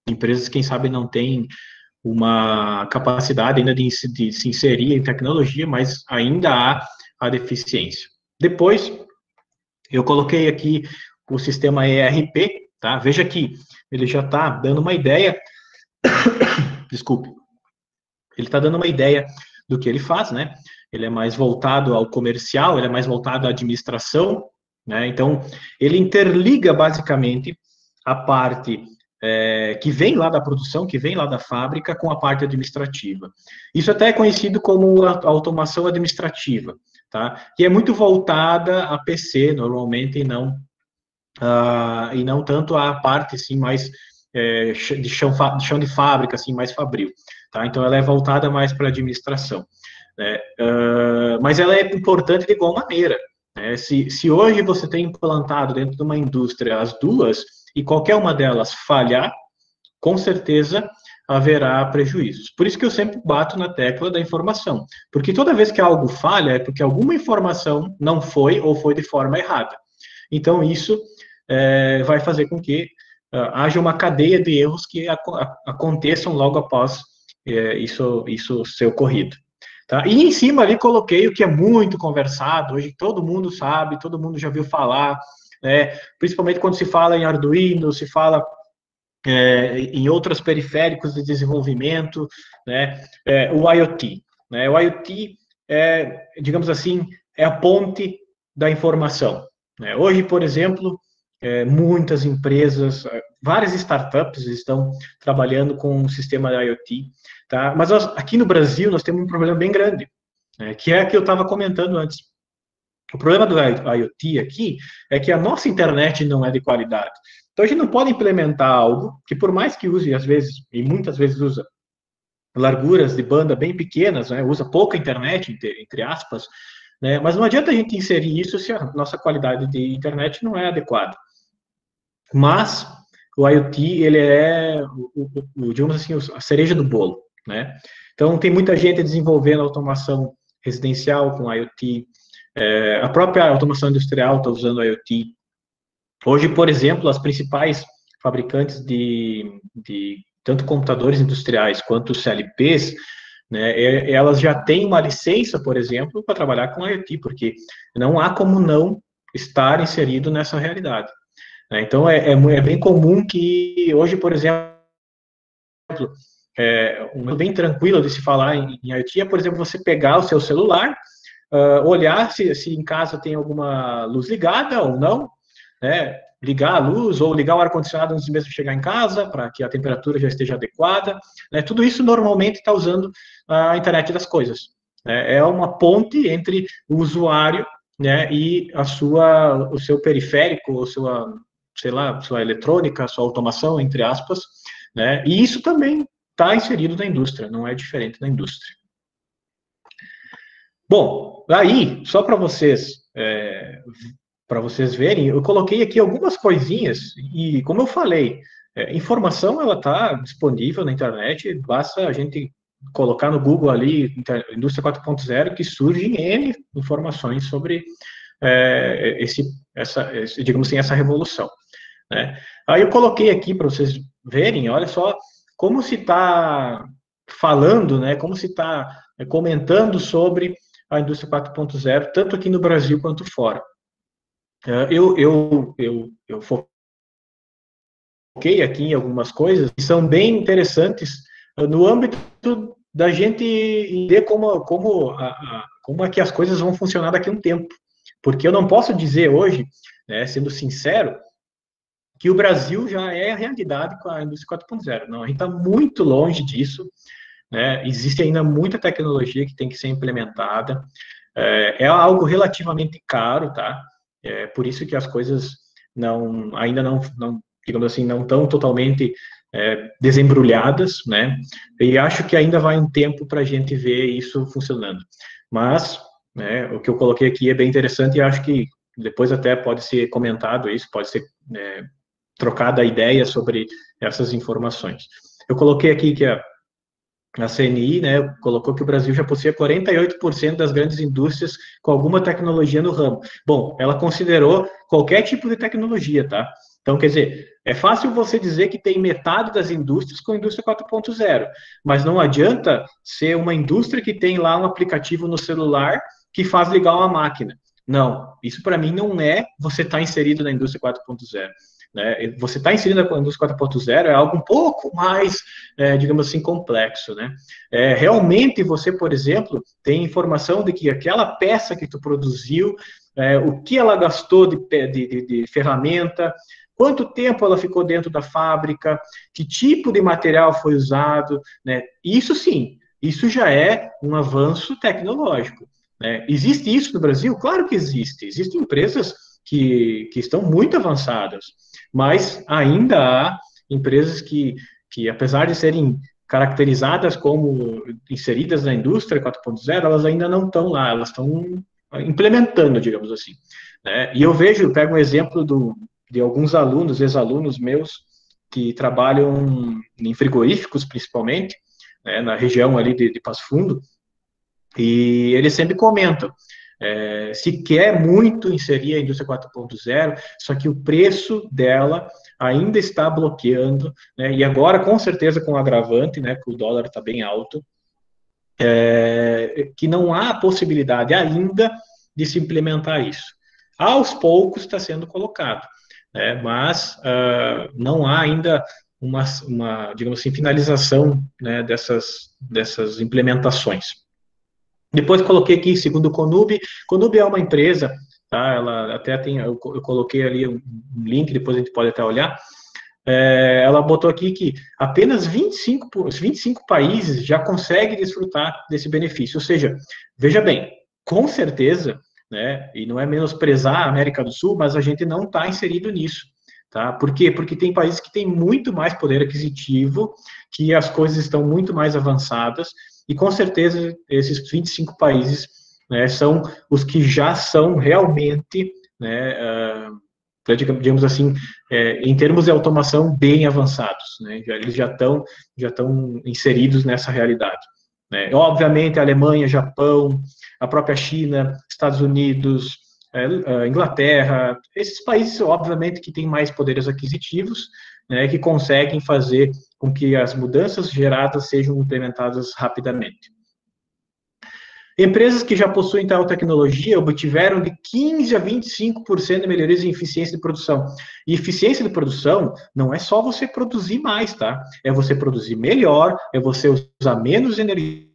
empresas, quem sabe, não têm uma capacidade ainda de se inserir em tecnologia, mas ainda há a deficiência. Depois, eu coloquei aqui o sistema ERP, tá? Veja que ele já está dando uma ideia, desculpe, ele está dando uma ideia do que ele faz, né? Ele é mais voltado ao comercial, ele é mais voltado à administração, né? Então, ele interliga basicamente a parte que vem lá da produção, que vem lá da fábrica, com a parte administrativa. Isso até é conhecido como a automação administrativa, tá? E é muito voltada a PC, normalmente, e não tanto a parte, assim, mais de chão de fábrica, assim, mais fabril, tá? Então, ela é voltada mais para a administração, né? Mas ela é importante de igual maneira, né? Se hoje você tem implantado dentro de uma indústria as duas, e qualquer uma delas falhar, com certeza haverá prejuízos. Por isso que eu sempre bato na tecla da informação, porque toda vez que algo falha, é porque alguma informação não foi ou foi de forma errada. Então, isso vai fazer com que haja uma cadeia de erros que aconteçam logo após isso ser ocorrido. Tá? E em cima ali coloquei o que é muito conversado, hoje todo mundo sabe, todo mundo já viu falar, principalmente quando se fala em Arduino, se fala em outros periféricos de desenvolvimento, né, o IoT. Né, o IoT digamos assim, é a ponte da informação. Né? Hoje, por exemplo, muitas empresas, várias startups estão trabalhando com um sistema de IoT, tá? Mas aqui no Brasil nós temos um problema bem grande, né, que é o que eu estava comentando antes. O problema do IoT aqui é que a nossa internet não é de qualidade. Então, a gente não pode implementar algo que, por mais que use, às vezes, e muitas vezes usa larguras de banda bem pequenas, né, usa pouca internet, entre aspas, né, mas não adianta a gente inserir isso se a nossa qualidade de internet não é adequada. Mas o IoT, ele é, digamos assim, a cereja do bolo, né? Então, tem muita gente desenvolvendo automação residencial com IoT, a própria automação industrial está usando IoT. Hoje, por exemplo, as principais fabricantes de tanto computadores industriais quanto CLPs, né, elas já têm uma licença, por exemplo, para trabalhar com IoT, porque não há como não estar inserido nessa realidade. Né? Então, é bem comum que hoje, por exemplo, bem tranquilo de se falar em IoT é, por exemplo, você pegar o seu celular, olhar se em casa tem alguma luz ligada ou não, né? Ligar a luz ou ligar o ar-condicionado antes mesmo de chegar em casa, para que a temperatura já esteja adequada. Né? Tudo isso normalmente está usando a internet das coisas. Né? É uma ponte entre o usuário, né, e o seu periférico, sei lá, sua eletrônica, sua automação, entre aspas, né? E isso também está inserido na indústria, não é diferente da indústria. Bom, aí, só para vocês verem, eu coloquei aqui algumas coisinhas, e como eu falei, Informação, ela está disponível na internet, basta a gente colocar no Google ali, Indústria 4.0, que surgem N informações sobre digamos assim, essa revolução, né? Aí eu coloquei aqui para vocês verem, olha só, como se está falando, né, como se está comentando sobre a indústria 4.0, tanto aqui no Brasil quanto fora. Eu foquei aqui em algumas coisas que são bem interessantes no âmbito da gente entender como é que as coisas vão funcionar daqui a um tempo. Porque eu não posso dizer hoje, né, sendo sincero, que o Brasil já é a realidade com a indústria 4.0. Não, a gente está muito longe disso, né? Existe ainda muita tecnologia que tem que ser implementada. É algo relativamente caro, tá? Por isso que as coisas ainda não, digamos assim, não estão totalmente desembrulhadas, né? E acho que ainda vai um tempo para a gente ver isso funcionando. Mas, né, o que eu coloquei aqui é bem interessante e acho que depois até pode ser comentado isso, pode ser trocada a ideia sobre essas informações. Eu coloquei aqui que a CNI, né, colocou que o Brasil já possuía 48% das grandes indústrias com alguma tecnologia no ramo. Bom, ela considerou qualquer tipo de tecnologia, tá? Então, quer dizer, é fácil você dizer que tem metade das indústrias com indústria 4.0, mas não adianta ser uma indústria que tem lá um aplicativo no celular que faz ligar uma máquina. Não, isso para mim não é você estar inserido na indústria 4.0. Né? Você está inserido na indústria 4.0 é algo um pouco mais, digamos assim, complexo. Né? Realmente você, por exemplo, tem informação de que aquela peça que tu produziu, o que ela gastou de ferramenta, quanto tempo ela ficou dentro da fábrica, que tipo de material foi usado, né? Isso sim, isso já é um avanço tecnológico. Né? Existe isso no Brasil? Claro que existe. Existem empresas que estão muito avançadas, mas ainda há empresas que apesar de serem caracterizadas como inseridas na indústria 4.0, elas ainda não estão lá, elas estão implementando, digamos assim. Né? E eu pego um exemplo de alguns alunos, ex-alunos meus, que trabalham em frigoríficos, principalmente, né, na região ali de Passo Fundo, e eles sempre comentam, se quer muito inserir a indústria 4.0, só que o preço dela ainda está bloqueando, né, e agora, com certeza, com o agravante, né, que o dólar está bem alto, que não há possibilidade ainda de se implementar isso. Aos poucos está sendo colocado, né, mas não há ainda uma, digamos assim, finalização, né, dessas implementações. Depois coloquei aqui, segundo o Conub é uma empresa, tá? Ela até tem, eu coloquei ali um link, depois a gente pode até olhar. Ela botou aqui que apenas 25 países já conseguem desfrutar desse benefício. Ou seja, veja bem, com certeza, né? E não é menosprezar a América do Sul, mas a gente não está inserido nisso. Tá? Por quê? Porque tem países que têm muito mais poder aquisitivo, que as coisas estão muito mais avançadas, e com certeza esses 25 países, né, são os que já são realmente, né, digamos assim, em termos de automação, bem avançados. Né? Eles já estão inseridos nessa realidade. Né? Obviamente, a Alemanha, Japão, a própria China, Estados Unidos, Inglaterra, esses países, obviamente, que têm mais poderes aquisitivos, né, que conseguem fazer com que as mudanças geradas sejam implementadas rapidamente. Empresas que já possuem tal tecnologia obtiveram de 15% a 25% de melhorias em eficiência de produção. E eficiência de produção não é só você produzir mais, tá? É você produzir melhor, é você usar menos energia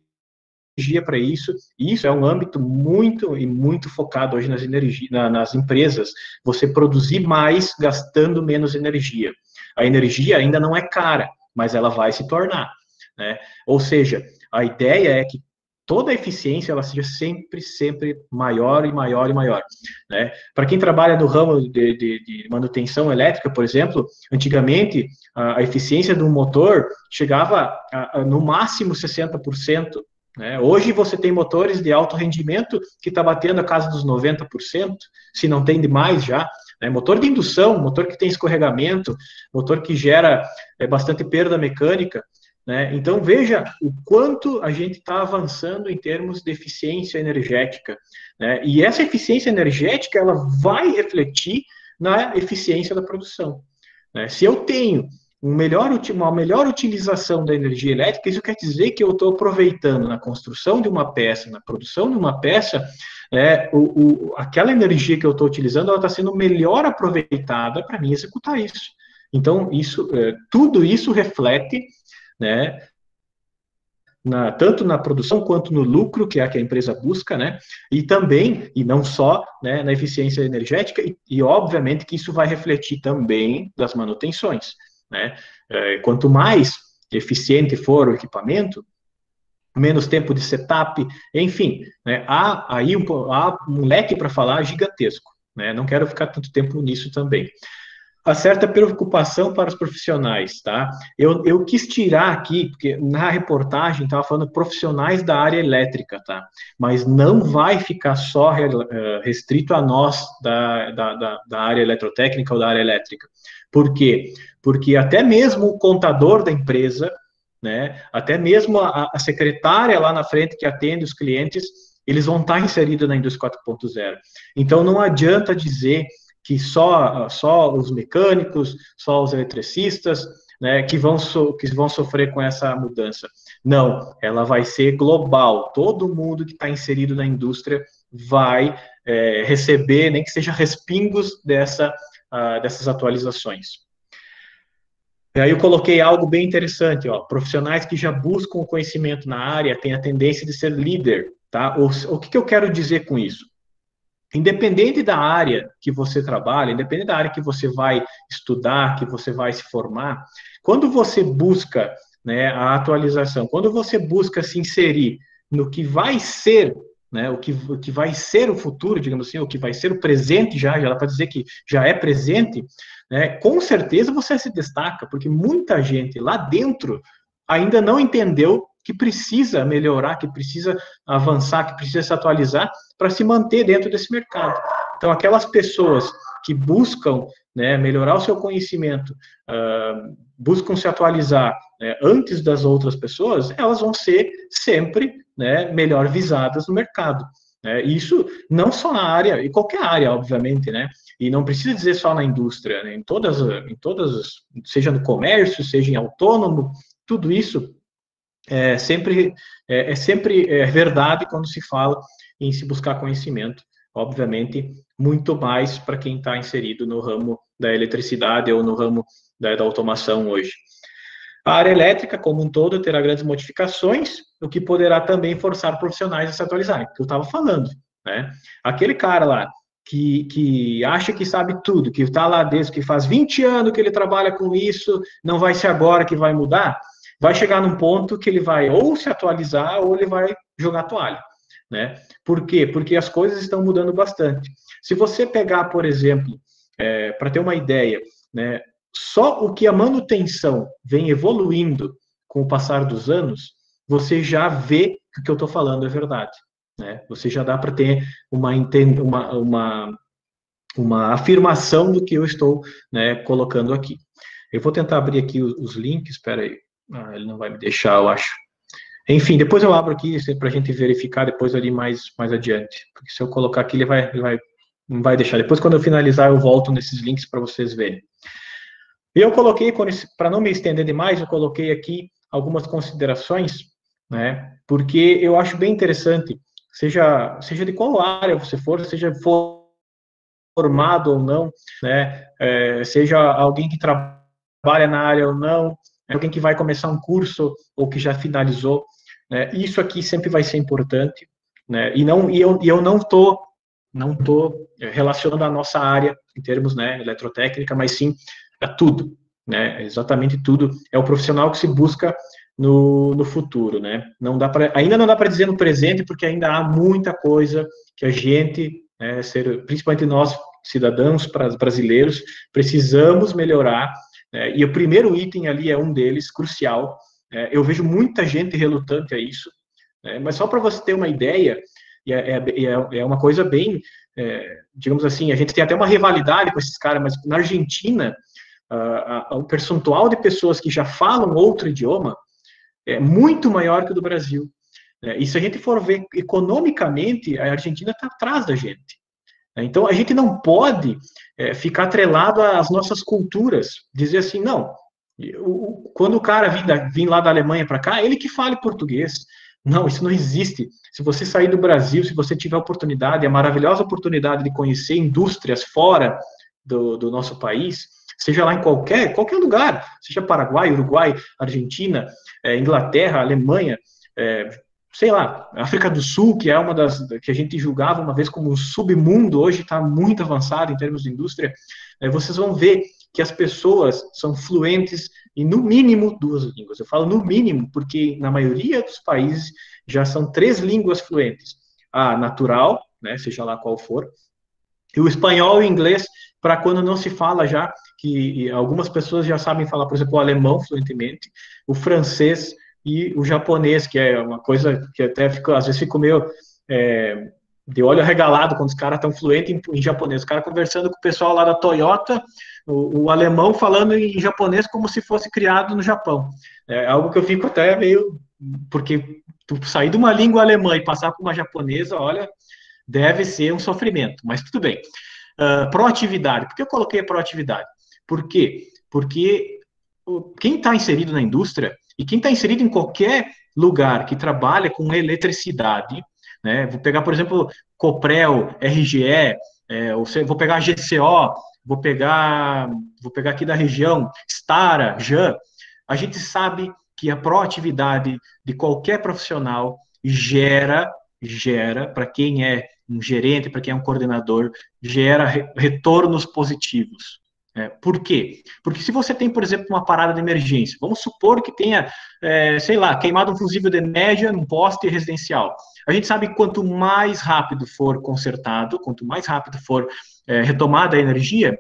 para isso. E isso é um âmbito muito focado hoje nas empresas. Você produzir mais gastando menos energia. A energia ainda não é cara, mas ela vai se tornar. Né? Ou seja, a ideia é que toda a eficiência ela seja sempre maior e maior e maior. Né? Para quem trabalha no ramo de manutenção elétrica, por exemplo, antigamente a eficiência do motor chegava no máximo 60%. Né? Hoje você tem motores de alto rendimento que está batendo a casa dos 90%, se não tem demais já. né? Motor de indução, motor que tem escorregamento, motor que gera bastante perda mecânica, né? Então, veja o quanto a gente está avançando em termos de eficiência energética, né? E essa eficiência energética, ela vai refletir na eficiência da produção, né? Se eu tenho uma melhor utilização da energia elétrica, isso quer dizer que eu estou aproveitando na construção de uma peça, na produção de uma peça, aquela energia que eu estou utilizando, ela está sendo melhor aproveitada para mim executar isso. Então, tudo isso reflete, né, tanto na produção quanto no lucro que a empresa busca, né, e também, e não só, né, na eficiência energética, e obviamente que isso vai refletir também das manutenções, né. Quanto mais eficiente for o equipamento, menos tempo de setup, enfim, né, há um leque para falar gigantesco, né, não quero ficar tanto tempo nisso também. A certa preocupação para os profissionais, tá? Eu quis tirar aqui, porque na reportagem estava falando profissionais da área elétrica, tá? Mas não vai ficar só restrito a nós da área eletrotécnica ou da área elétrica. Por quê? Porque até mesmo o contador da empresa, né? Até mesmo a secretária lá na frente que atende os clientes, eles vão estar inseridos na indústria 4.0. Então, não adianta dizer que só os mecânicos, só os eletricistas, né, que vão sofrer com essa mudança. Não, ela vai ser global. Todo mundo que está inserido na indústria vai receber, nem que seja respingos dessas atualizações. E aí eu coloquei algo bem interessante, ó, profissionais que já buscam o conhecimento na área têm a tendência de ser líder, tá? O que eu quero dizer com isso? Independente da área que você trabalha, independente da área que você vai estudar, que você vai se formar, quando você busca, né, a atualização, quando você busca se inserir no que vai ser, né, o que vai ser o futuro, digamos assim, o que vai ser o presente já dá para dizer que já é presente, né, com certeza você se destaca, porque muita gente lá dentro ainda não entendeu que precisa melhorar, que precisa avançar, que precisa se atualizar para se manter dentro desse mercado. Então, aquelas pessoas que buscam, né, melhorar o seu conhecimento, buscam se atualizar, né, antes das outras pessoas, elas vão ser sempre, né, melhor visadas no mercado. Isso não só na área, em qualquer área, obviamente, né? E não precisa dizer só na indústria, né? Em todas, seja no comércio, seja em autônomo, tudo isso é sempre verdade quando se fala em se buscar conhecimento. Obviamente, muito mais para quem está inserido no ramo da eletricidade ou no ramo da automação hoje. A área elétrica, como um todo, terá grandes modificações, o que poderá também forçar profissionais a se atualizarem, que eu estava falando, né? Aquele cara lá que acha que sabe tudo, que está lá desde que faz 20 anos que ele trabalha com isso, não vai ser agora que vai mudar, vai chegar num ponto que ele vai ou se atualizar ou ele vai jogar a toalha, né? Por quê? Porque as coisas estão mudando bastante. Se você pegar, por exemplo, para ter uma ideia, né, só o que a manutenção vem evoluindo com o passar dos anos, você já vê que o que eu estou falando é verdade, né? Você já dá para ter uma afirmação do que eu estou, né, colocando aqui. Eu vou tentar abrir aqui os links, espera aí. Ele não vai me deixar, eu acho. Enfim, depois eu abro aqui para a gente verificar depois ali mais adiante. Porque se eu colocar aqui, não vai deixar. Depois, quando eu finalizar, eu volto nesses links para vocês verem. E eu coloquei, para não me estender demais, eu coloquei aqui algumas considerações, né? Porque eu acho bem interessante, seja de qual área você for, seja formado ou não, né? Seja alguém que trabalha na área ou não, alguém que vai começar um curso ou que já finalizou, né? Isso aqui sempre vai ser importante, né? E eu não tô relacionando a nossa área em termos, né, eletrotécnica, mas sim a tudo, né? Exatamente tudo. É o profissional que se busca no futuro, né? Ainda não dá para dizer no presente, porque ainda há muita coisa que a gente, né, principalmente nós cidadãos brasileiros, precisamos melhorar. E o primeiro item ali é um deles, crucial. Eu vejo muita gente relutante a isso, mas só para você ter uma ideia, é uma coisa bem, digamos assim, a gente tem até uma rivalidade com esses caras, mas na Argentina, o percentual de pessoas que já falam outro idioma é muito maior que o do Brasil. E se a gente for ver economicamente, a Argentina está atrás da gente. Então, a gente não pode ficar atrelado às nossas culturas, dizer assim, não, quando o cara vir lá da Alemanha para cá, ele que fale português. Não, isso não existe. Se você sair do Brasil, se você tiver a maravilhosa oportunidade de conhecer indústrias fora do nosso país, seja lá em qualquer lugar, seja Paraguai, Uruguai, Argentina, Inglaterra, Alemanha, sei lá, África do Sul, que é uma das que a gente julgava uma vez como um submundo, hoje está muito avançado em termos de indústria, vocês vão ver que as pessoas são fluentes em, no mínimo, 2 línguas. Eu falo no mínimo, porque na maioria dos países já são 3 línguas fluentes. A natural, né, seja lá qual for, e o espanhol e o inglês, para quando não se fala já, que algumas pessoas já sabem falar, por exemplo, o alemão fluentemente, o francês e o japonês, que é uma coisa que até às vezes fico meio de olho arregalado quando os caras estão fluentes em japonês. Os caras conversando com o pessoal lá da Toyota, o alemão falando em japonês como se fosse criado no Japão. É algo que eu fico até meio... Porque tu sair de uma língua alemã e passar para uma japonesa, olha, deve ser um sofrimento. Mas tudo bem. Proatividade. Por que eu coloquei a proatividade? Por quê? Porque quem está inserido na indústria e quem está inserido em qualquer lugar que trabalha com eletricidade, né? Vou pegar, por exemplo, Coprel, RGE, vou pegar a GCO, vou pegar aqui da região, Stara, Jan. A gente sabe que a proatividade de qualquer profissional gera para quem é um gerente, para quem é um coordenador, gera retornos positivos. Por quê? Porque se você tem, por exemplo, uma parada de emergência, vamos supor que tenha, sei lá, queimado um fusível de média num poste residencial. A gente sabe que quanto mais rápido for consertado, quanto mais rápido for retomada a energia,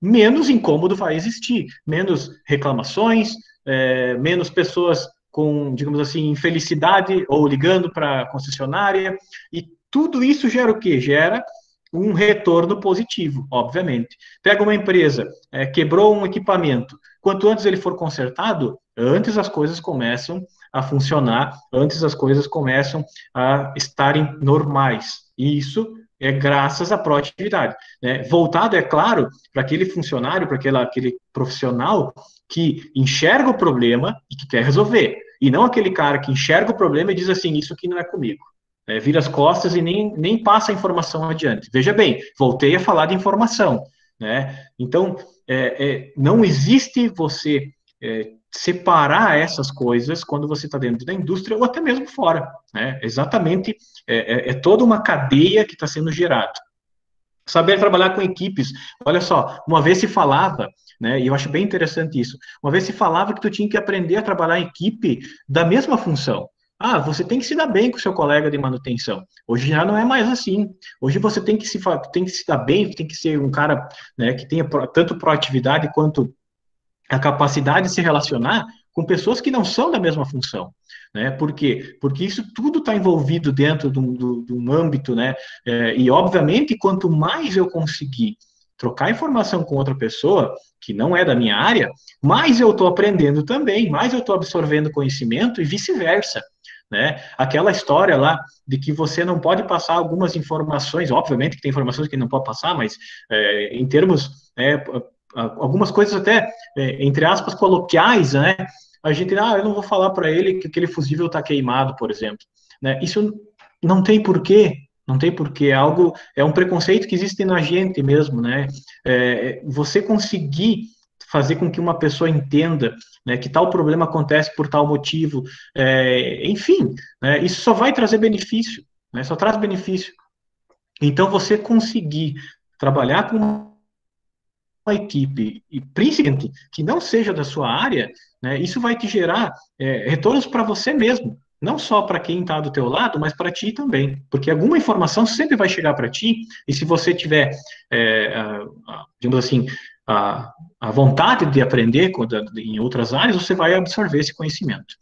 menos incômodo vai existir, menos reclamações, menos pessoas com, digamos assim, infelicidade ou ligando para a concessionária, e tudo isso gera o quê? Gera um retorno positivo, obviamente. Pega uma empresa, quebrou um equipamento, quanto antes ele for consertado, antes as coisas começam a funcionar, antes as coisas começam a estarem normais. E isso é graças à proatividade. Né? Voltado, é claro, para aquele funcionário, para aquele profissional que enxerga o problema e que quer resolver. E não aquele cara que enxerga o problema e diz assim, isso aqui não é comigo. Vira as costas e nem passa a informação adiante. Veja bem, voltei a falar de informação. Né? Então, não existe você separar essas coisas quando você está dentro da indústria ou até mesmo fora. Né? Exatamente, toda uma cadeia que está sendo gerada. Saber trabalhar com equipes. Olha só, uma vez se falava, né, e eu acho bem interessante isso, uma vez se falava que tu tinha que aprender a trabalhar em equipe da mesma função. Você tem que se dar bem com o seu colega de manutenção. Hoje já não é mais assim. Hoje você tem que se dar bem, tem que ser um cara, né, que tenha tanto proatividade quanto a capacidade de se relacionar com pessoas que não são da mesma função. Né? Por quê? Porque isso tudo está envolvido dentro de um âmbito, né? E, obviamente, quanto mais eu conseguir trocar informação com outra pessoa, que não é da minha área, mais eu estou aprendendo também, mais eu estou absorvendo conhecimento e vice-versa. Né? Aquela história lá de que você não pode passar algumas informações, obviamente que tem informações que não pode passar, mas em termos, algumas coisas até, entre aspas, coloquiais, né? A gente, eu não vou falar para ele que aquele fusível está queimado, por exemplo. Né? Isso não tem porquê, não tem porquê, é um preconceito que existe na gente mesmo, né? Você conseguir fazer com que uma pessoa entenda, né, que tal problema acontece por tal motivo, enfim, né, isso só vai trazer benefício, né, só traz benefício. Então, você conseguir trabalhar com uma equipe, e principalmente que não seja da sua área, né, isso vai te gerar retornos para você mesmo, não só para quem está do teu lado, mas para ti também, porque alguma informação sempre vai chegar para ti, e se você tiver, digamos assim, a vontade de aprender em outras áreas, você vai absorver esse conhecimento.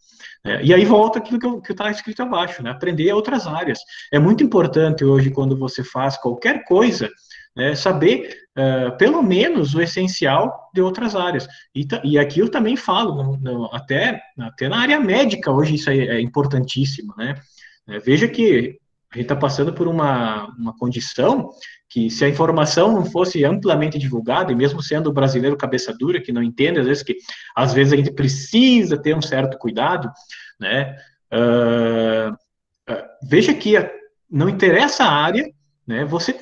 E aí volta aquilo que está escrito abaixo, né? Aprender outras áreas. É muito importante hoje, quando você faz qualquer coisa, saber pelo menos o essencial de outras áreas. E aqui eu também falo, até na área médica, hoje isso aí é importantíssimo, né? Veja que a gente está passando por uma condição que, se a informação não fosse amplamente divulgada, e mesmo sendo o brasileiro cabeça dura, que não entende, às vezes a gente precisa ter um certo cuidado, né? Veja que não interessa a área, né? Você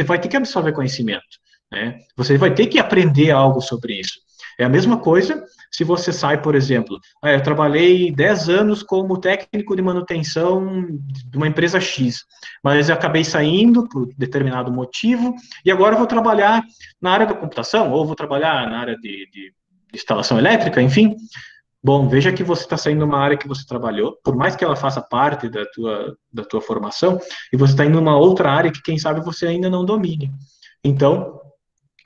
vai ter que absorver conhecimento, né? Você vai ter que aprender algo sobre isso. É a mesma coisa se você sai, por exemplo, eu trabalhei 10 anos como técnico de manutenção de uma empresa X, mas eu acabei saindo por determinado motivo, e agora eu vou trabalhar na área da computação, ou vou trabalhar na área de instalação elétrica, enfim. Bom, veja que você está saindo de uma área que você trabalhou, por mais que ela faça parte da tua formação, e você está indo numa outra área que, quem sabe, você ainda não domine. Então,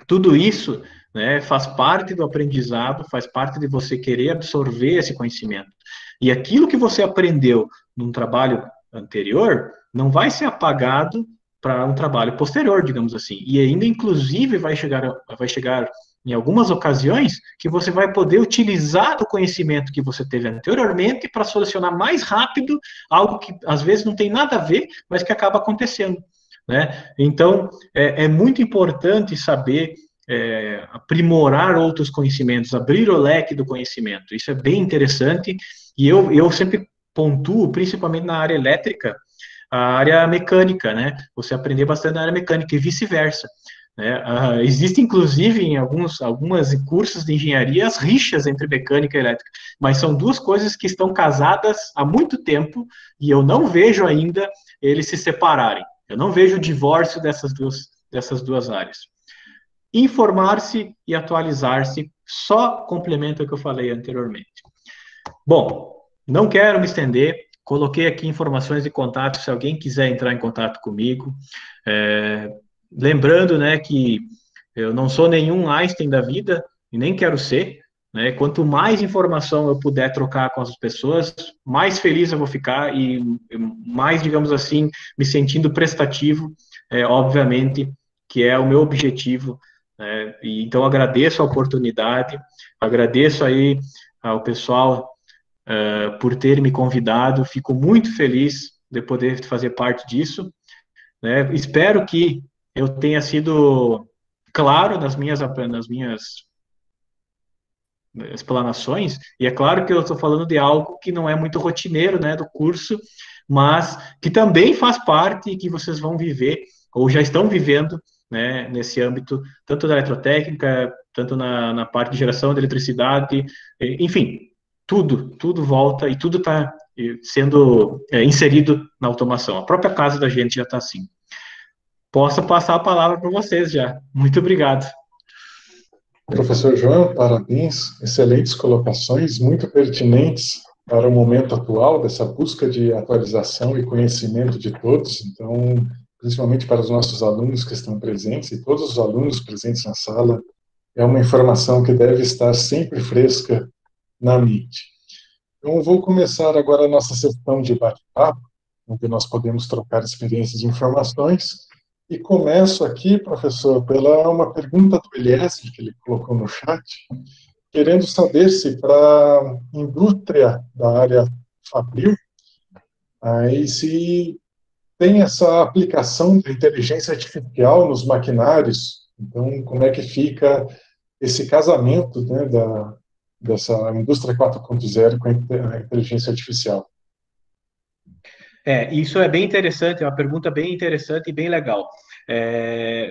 tudo isso, né, faz parte do aprendizado, faz parte de você querer absorver esse conhecimento. E aquilo que você aprendeu num trabalho anterior não vai ser apagado para um trabalho posterior, digamos assim. E ainda, inclusive, vai chegar em algumas ocasiões que você vai poder utilizar o conhecimento que você teve anteriormente para solucionar mais rápido algo que às vezes não tem nada a ver, mas que acaba acontecendo, né? Então, é muito importante saber aprimorar outros conhecimentos, abrir o leque do conhecimento. Isso é bem interessante, e eu sempre pontuo, principalmente na área elétrica, a área mecânica, né? Você aprender bastante na área mecânica e vice-versa. Existe, inclusive, em alguns cursos de engenharia, as rixas entre mecânica e elétrica, mas são duas coisas que estão casadas há muito tempo, e eu não vejo ainda eles se separarem. Eu não vejo o divórcio dessas duas áreas. Informar-se e atualizar-se só complementa o que eu falei anteriormente. Bom, não quero me estender, coloquei aqui informações de contato, se alguém quiser entrar em contato comigo. Lembrando, né, que eu não sou nenhum Einstein da vida, e nem quero ser, né? Quanto mais informação eu puder trocar com as pessoas, mais feliz eu vou ficar, e mais, digamos assim, me sentindo prestativo, obviamente, que é o meu objetivo, né? E então agradeço a oportunidade, agradeço aí ao pessoal por ter me convidado, fico muito feliz de poder fazer parte disso, né? Espero que eu tenha sido claro nas minhas explanações, e é claro que eu estou falando de algo que não é muito rotineiro, né, do curso, mas que também faz parte e que vocês vão viver, ou já estão vivendo, né, nesse âmbito, tanto da eletrotécnica, tanto na parte de geração de eletricidade, enfim, tudo volta e tudo está sendo inserido na automação. A própria casa da gente já está assim. Posso passar a palavra para vocês já. Muito obrigado. Professor João, parabéns, excelentes colocações, muito pertinentes para o momento atual, dessa busca de atualização e conhecimento de todos, então, principalmente para os nossos alunos que estão presentes, e todos os alunos presentes na sala, é uma informação que deve estar sempre fresca na mente. Então, vou começar agora a nossa sessão de bate-papo, onde nós podemos trocar experiências e informações. E começo aqui, professor, pela uma pergunta do Eliezer, que ele colocou no chat, querendo saber se para a indústria da área fabril, aí se tem essa aplicação da inteligência artificial nos maquinários. Então, como é que fica esse casamento, né, dessa indústria 4.0 com a inteligência artificial? Isso é bem interessante, é uma pergunta bem interessante e bem legal.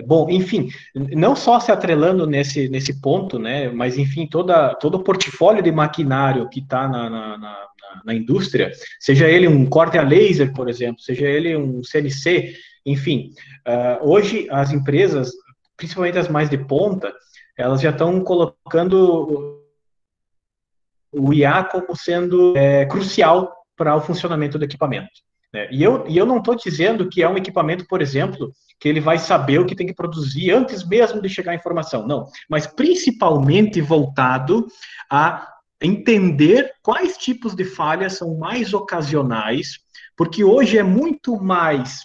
Bom, enfim, não só se atrelando nesse ponto, né, mas, enfim, todo o portfólio de maquinário que está na indústria, seja ele um corte a laser, por exemplo, seja ele um CNC, enfim, hoje as empresas, principalmente as mais de ponta, elas já estão colocando o IA como sendo crucial para o funcionamento do equipamento. E eu não estou dizendo que é um equipamento, por exemplo, que ele vai saber o que tem que produzir antes mesmo de chegar a informação, não, mas principalmente voltado a entender quais tipos de falhas são mais ocasionais, porque hoje é muito mais,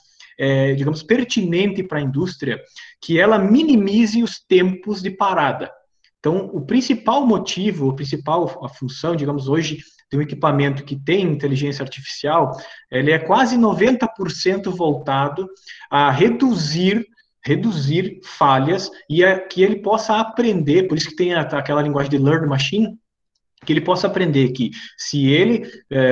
digamos, pertinente para a indústria que ela minimize os tempos de parada. Então, o principal motivo, a função, digamos, hoje, de um equipamento que tem inteligência artificial, ele é quase 90% voltado a reduzir falhas e que ele possa aprender, por isso que tem aquela linguagem de learn machine, que ele possa aprender que se ele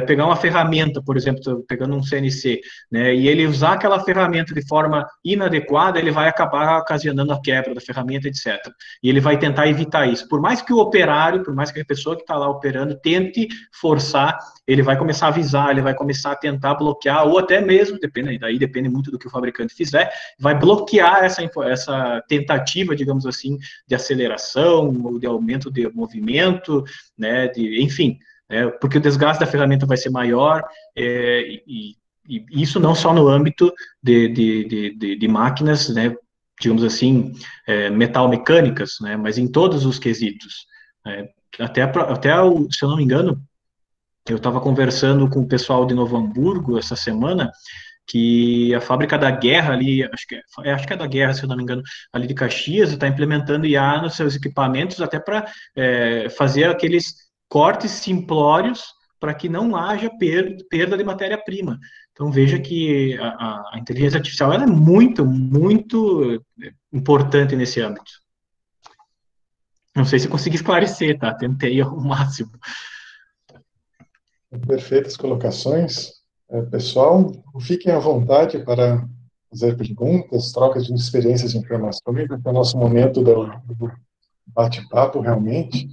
pegar uma ferramenta, por exemplo, pegando um CNC, né, e ele usar aquela ferramenta de forma inadequada, ele vai acabar ocasionando a quebra da ferramenta, etc. E ele vai tentar evitar isso. Por mais que o operário, por mais que a pessoa que está lá operando tente forçar, ele vai começar a avisar, ele vai começar a tentar bloquear, ou até mesmo, depende muito do que o fabricante fizer, vai bloquear essa tentativa, digamos assim, de aceleração, ou de aumento de movimento, né, enfim, porque o desgaste da ferramenta vai ser maior, e isso não só no âmbito de máquinas, né, digamos assim, metal-mecânicas, né, mas em todos os quesitos. Se eu não me engano, eu estava conversando com o pessoal de Novo Hamburgo essa semana, que a fábrica da Guerra ali, acho que é da Guerra, se eu não me engano, ali de Caxias, está implementando IA nos seus equipamentos até para fazer aqueles cortes simplórios para que não haja perda de matéria-prima. Então, veja que a inteligência artificial ela é muito, muito importante nesse âmbito. Não sei se consegui esclarecer, tá? Tentei ao máximo. Perfeitas colocações. Pessoal, fiquem à vontade para fazer perguntas, trocas de experiências e informações. Esse é o nosso momento do bate-papo, realmente.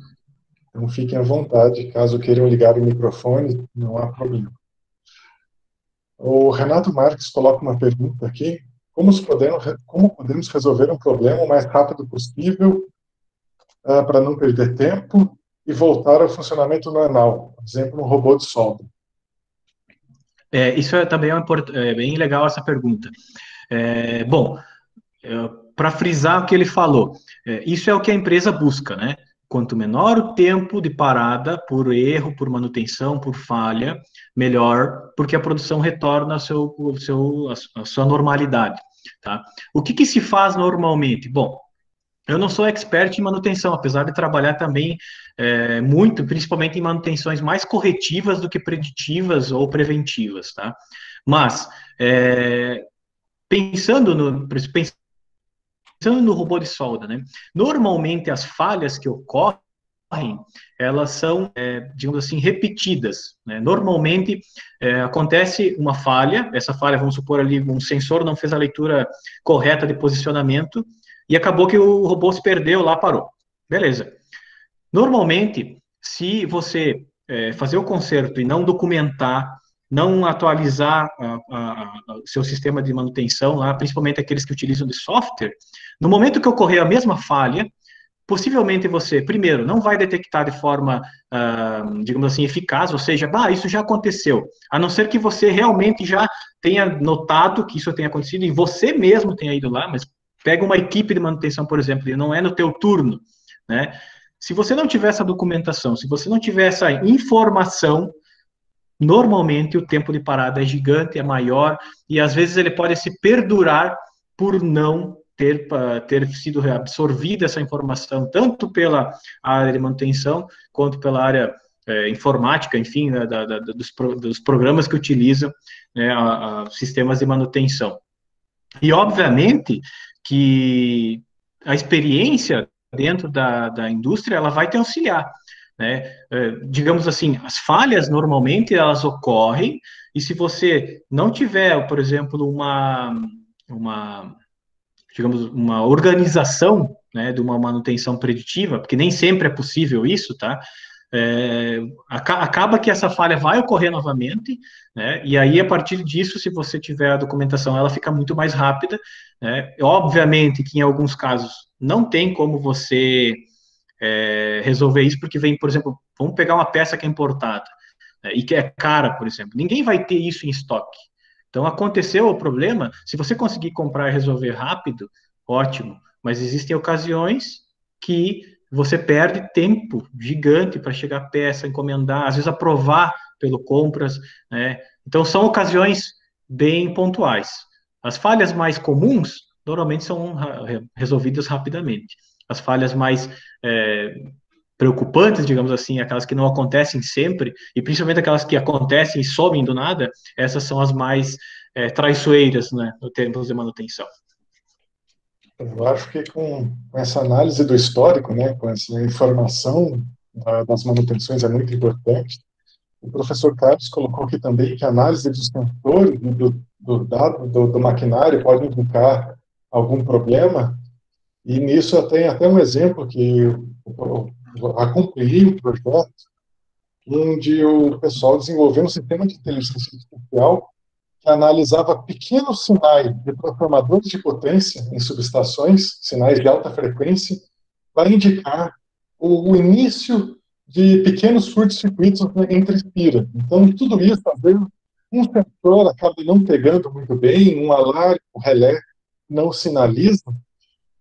Então, fiquem à vontade. Caso queiram ligar o microfone, não há problema. O Renato Marques coloca uma pergunta aqui. Como podemos resolver um problema o mais rápido possível para não perder tempo e voltar ao funcionamento normal? Por exemplo, um robô de solda. Isso também é bem legal essa pergunta. Bom, para frisar o que ele falou, isso é o que a empresa busca, né? Quanto menor o tempo de parada por erro, por manutenção, por falha, melhor, porque a produção retorna à sua normalidade, tá? O que se faz normalmente? Bom, eu não sou expert em manutenção, apesar de trabalhar também muito, principalmente em manutenções mais corretivas do que preditivas ou preventivas, tá? Mas, pensando no robô de solda, né? Normalmente as falhas que ocorrem, elas são, digamos assim, repetidas, né? Normalmente acontece uma falha, essa falha, vamos supor ali, um sensor não fez a leitura correta de posicionamento e acabou que o robô se perdeu lá, parou. Beleza. Normalmente, se você fazer o conserto e não documentar, não atualizar o seu sistema de manutenção, lá, principalmente aqueles que utilizam de software, no momento que ocorrer a mesma falha, possivelmente você, primeiro, não vai detectar de forma, digamos assim, eficaz, ou seja, isso já aconteceu, a não ser que você realmente já tenha notado que isso tenha acontecido e você mesmo tenha ido lá, mas pega uma equipe de manutenção, por exemplo, e não é no teu turno, né? Se você não tiver essa documentação, se você não tiver essa informação, normalmente o tempo de parada é gigante, é maior, e às vezes ele pode se perdurar por não ter sido absorvida essa informação, tanto pela área de manutenção, quanto pela área informática, enfim, né, dos programas que utilizam, né, sistemas de manutenção. E, obviamente, que a experiência dentro da indústria, ela vai te auxiliar, né? Digamos assim, as falhas, normalmente, elas ocorrem, e se você não tiver, por exemplo, digamos, uma organização, né, de uma manutenção preditiva, porque nem sempre é possível isso, tá? Acaba que essa falha vai ocorrer novamente, né? E aí, a partir disso, se você tiver a documentação, ela fica muito mais rápida, né? Obviamente que em alguns casos não tem como você resolver isso, porque vem, por exemplo, vamos pegar uma peça que é importada, né, e que é cara, por exemplo. Ninguém vai ter isso em estoque. Então, aconteceu o problema, se você conseguir comprar e resolver rápido, ótimo, mas existem ocasiões que você perde tempo gigante para chegar a peça, encomendar, às vezes aprovar pelo compras, né? Então, são ocasiões bem pontuais. As falhas mais comuns, normalmente, são resolvidas rapidamente. As falhas mais preocupantes, digamos assim, aquelas que não acontecem sempre, e principalmente aquelas que acontecem e somem do nada, essas são as mais traiçoeiras, né, no termos de manutenção. Eu acho que com essa análise do histórico, né, com essa informação das manutenções é muito importante. O professor Carlos colocou aqui também que a análise dos sensores e do dado do maquinário pode indicar algum problema, e nisso eu tenho até um exemplo que eu acompanhei um projeto onde o pessoal desenvolveu um sistema de inteligência artificial que analisava pequenos sinais de transformadores de potência em subestações, sinais de alta frequência, para indicar o início de pequenos curtos-circuitos entre espiras. Então, tudo isso, às vezes, um sensor acaba não pegando muito bem, um alarme, um relé não sinaliza,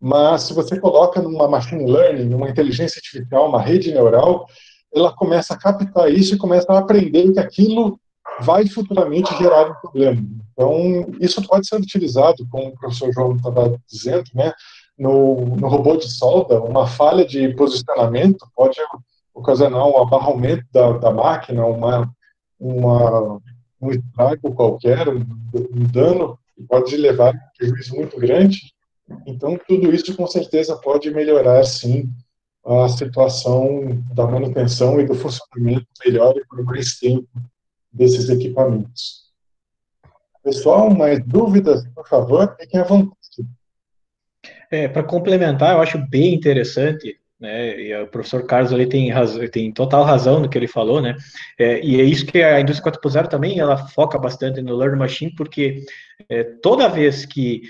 mas se você coloca numa machine learning, numa inteligência artificial, uma rede neural, ela começa a captar isso e começa a aprender que aquilo vai futuramente gerar um problema. Então, isso pode ser utilizado, como o professor João estava dizendo, né, no robô de solda, uma falha de posicionamento pode ocasionar um abarramento da máquina, um estrago qualquer, um dano que pode levar a um prejuízo muito grande. Então, tudo isso, com certeza, pode melhorar, sim, a situação da manutenção e do funcionamento melhor e por mais tempo desses equipamentos. Pessoal, mais dúvidas, por favor, fiquem à vontade. Para complementar, eu acho bem interessante, né, e o professor Carlos ali tem total razão no que ele falou, né, e é isso que a indústria 4.0 também, ela foca bastante no Learning Machine, porque toda vez que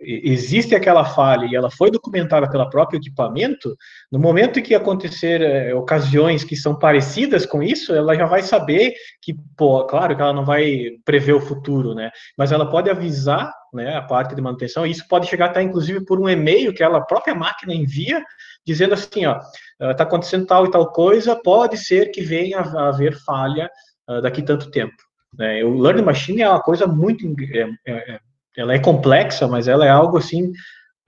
existe aquela falha e ela foi documentada pelo próprio equipamento, no momento em que acontecer ocasiões que são parecidas com isso, ela já vai saber que, pô, claro que ela não vai prever o futuro, né, mas ela pode avisar, né, a parte de manutenção, e isso pode chegar até, inclusive, por um e-mail que ela, a própria máquina envia, dizendo assim, ó, está acontecendo tal e tal coisa, pode ser que venha a haver falha daqui tanto tempo. Né? O Learning Machine é uma coisa muito... ela é complexa, mas ela é algo, assim,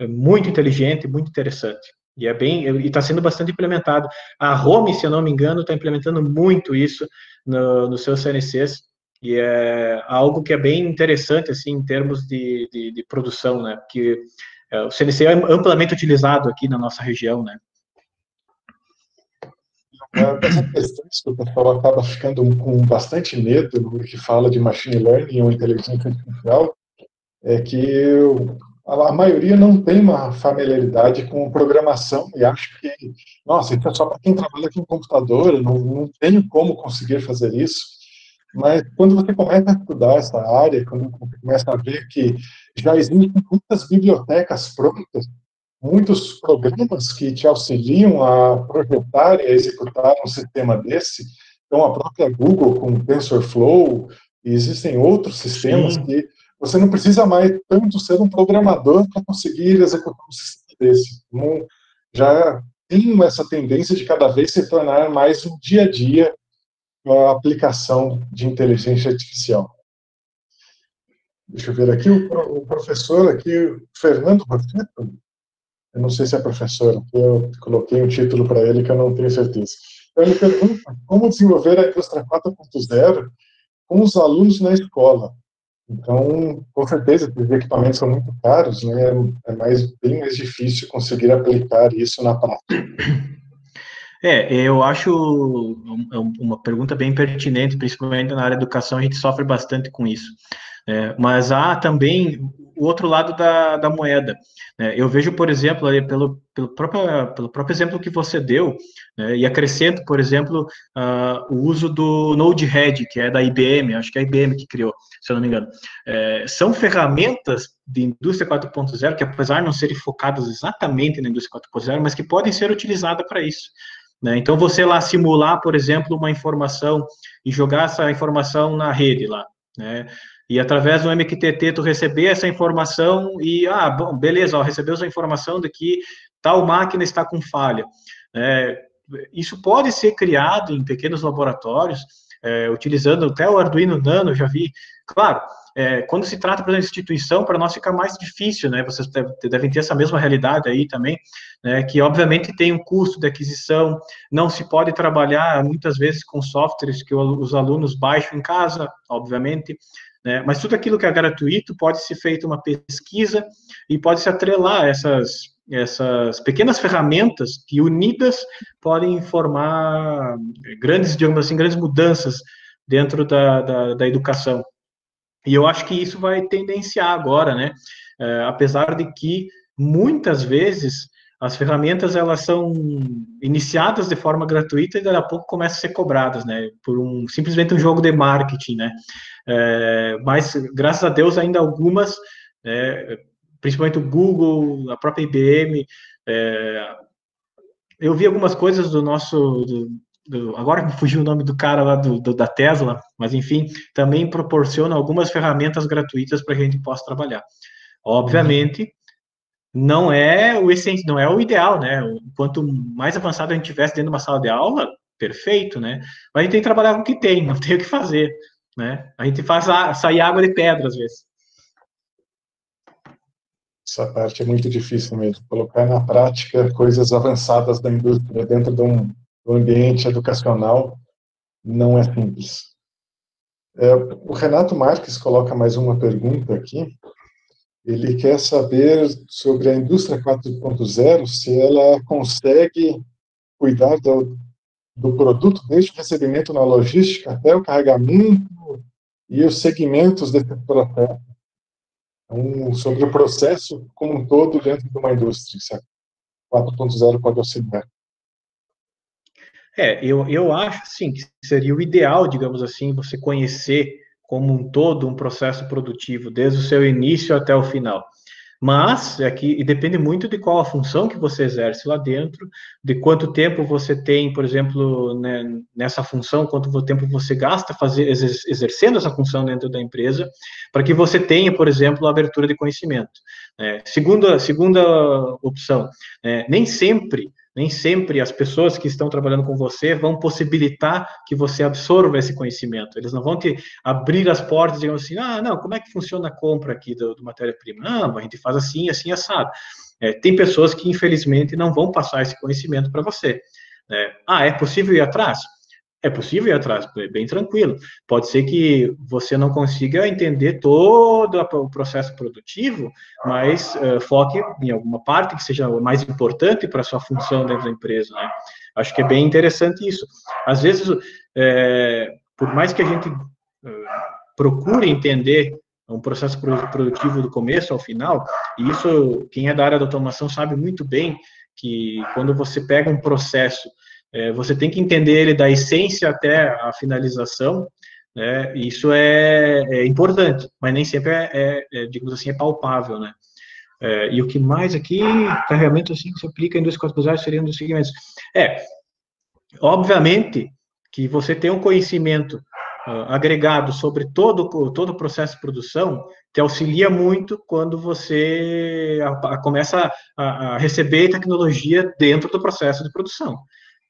muito inteligente, muito interessante. E está sendo bastante implementado. A Home, se eu não me engano, está implementando muito isso nos seus CNCs, e é algo que é bem interessante, assim, em termos de produção, né? Porque o CNC é amplamente utilizado aqui na nossa região, né? Dessas questões que o pessoal acaba ficando com bastante medo no que fala de machine learning ou inteligência artificial é que a maioria não tem uma familiaridade com programação e acha que, nossa, isso é só para quem trabalha com computador, eu não tenho como conseguir fazer isso. Mas quando você começa a estudar essa área, quando você começa a ver que já existem muitas bibliotecas prontas, muitos programas que te auxiliam a projetar e a executar um sistema desse, então a própria Google com o TensorFlow, e existem outros sistemas Sim. que você não precisa mais tanto ser um programador para conseguir executar um sistema desse. Então, já tem essa tendência de cada vez se tornar mais um dia a dia a aplicação de inteligência artificial. Deixa eu ver aqui, o professor aqui, Fernando Rossetto, eu não sei se é professor, eu coloquei um título para ele que eu não tenho certeza. Então, ele pergunta como desenvolver a indústria 4.0 com os alunos na escola. Então, com certeza, os equipamentos são muito caros, né? Bem mais difícil conseguir aplicar isso na prática. Eu acho uma pergunta bem pertinente, principalmente na área da educação, a gente sofre bastante com isso. Mas há também o outro lado da moeda. Eu vejo, por exemplo, pelo próprio exemplo que você deu, e acrescento, por exemplo, o uso do Node-RED, que é da IBM, acho que é a IBM que criou, se eu não me engano. São ferramentas de indústria 4.0 que, apesar de não serem focadas exatamente na indústria 4.0, mas que podem ser utilizadas para isso. Então, você lá simular, por exemplo, uma informação e jogar essa informação na rede lá, né? E através do MQTT tu receber essa informação e, bom, beleza, ó, recebeu essa informação de que tal máquina está com falha. Isso pode ser criado em pequenos laboratórios, utilizando até o Arduino Nano, já vi. Claro, quando se trata, por exemplo, de instituição, para nós fica mais difícil, né? Vocês devem ter essa mesma realidade aí também, né? Que obviamente tem um custo de aquisição, não se pode trabalhar muitas vezes com softwares que os alunos baixam em casa, obviamente, né? Mas tudo aquilo que é gratuito pode ser feito uma pesquisa e pode se atrelar essas pequenas ferramentas que unidas podem formar grandes, digamos assim, grandes mudanças dentro da educação. E eu acho que isso vai tendenciar agora, né? Apesar de que muitas vezes as ferramentas elas são iniciadas de forma gratuita e daqui a pouco começam a ser cobradas, né? Por simplesmente um jogo de marketing, né? Mas graças a Deus ainda algumas, principalmente o Google, a própria IBM, eu vi algumas coisas do nosso agora me fugiu o nome do cara lá da Tesla, mas enfim, também proporciona algumas ferramentas gratuitas para que a gente possa trabalhar. Obviamente, não é não é o ideal, né? Quanto mais avançado a gente tivesse dentro de uma sala de aula, perfeito, né? Mas a gente tem que trabalhar com o que tem, não tem o que fazer, né? A gente faz sair água de pedra às vezes. Essa parte é muito difícil mesmo, colocar na prática coisas avançadas da indústria dentro de um ambiente educacional não é simples. O Renato Marques coloca mais uma pergunta aqui. Ele quer saber sobre a indústria 4.0, se ela consegue cuidar do produto desde o recebimento na logística até o carregamento e os segmentos desse processo. Sobre o processo como um todo dentro de uma indústria, se a 4.0 pode auxiliar. Eu acho, sim, que seria o ideal, digamos assim, você conhecer como um todo um processo produtivo, desde o seu início até o final. Mas e depende muito de qual a função que você exerce lá dentro, de quanto tempo você tem, por exemplo, né, nessa função, quanto tempo você gasta exercendo essa função dentro da empresa, para que você tenha, por exemplo, a abertura de conhecimento. Segunda opção, nem sempre as pessoas que estão trabalhando com você vão possibilitar que você absorva esse conhecimento. Eles não vão te abrir as portas e digam assim, não, como é que funciona a compra aqui do matéria-prima? Não, a gente faz assim, assim, assado. Tem pessoas que, infelizmente, não vão passar esse conhecimento para você. É possível ir atrás? É possível ir atrás, bem tranquilo. Pode ser que você não consiga entender todo o processo produtivo, mas foque em alguma parte que seja mais importante para a sua função dentro da empresa, né? Acho que é bem interessante isso. Às vezes, por mais que a gente procure entender um processo produtivo do começo ao final, e isso, quem é da área da automação sabe muito bem que quando você pega um processo, você tem que entender ele da essência até a finalização, né? Isso é importante, mas nem sempre digamos assim, é palpável, né? E o que mais aqui, carregamento assim que se aplica em 2.4.0 seria um dos segmentos. Obviamente que você tem um conhecimento agregado sobre todo o processo de produção, te auxilia muito quando você começa a receber tecnologia dentro do processo de produção,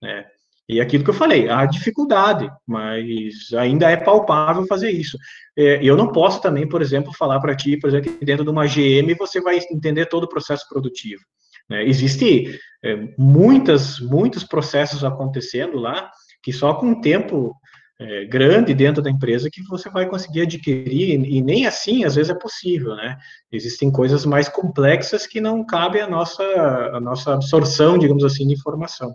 né? E aquilo que eu falei, há dificuldade, mas ainda é palpável fazer isso. Eu não posso também, por exemplo, falar para ti, por exemplo, que dentro de uma GM você vai entender todo o processo produtivo, né? Existe muitos processos acontecendo lá, que só com um tempo grande dentro da empresa que você vai conseguir adquirir, e nem assim, às vezes, é possível, né? Existem coisas mais complexas que não cabem a nossa absorção, digamos assim, de informação.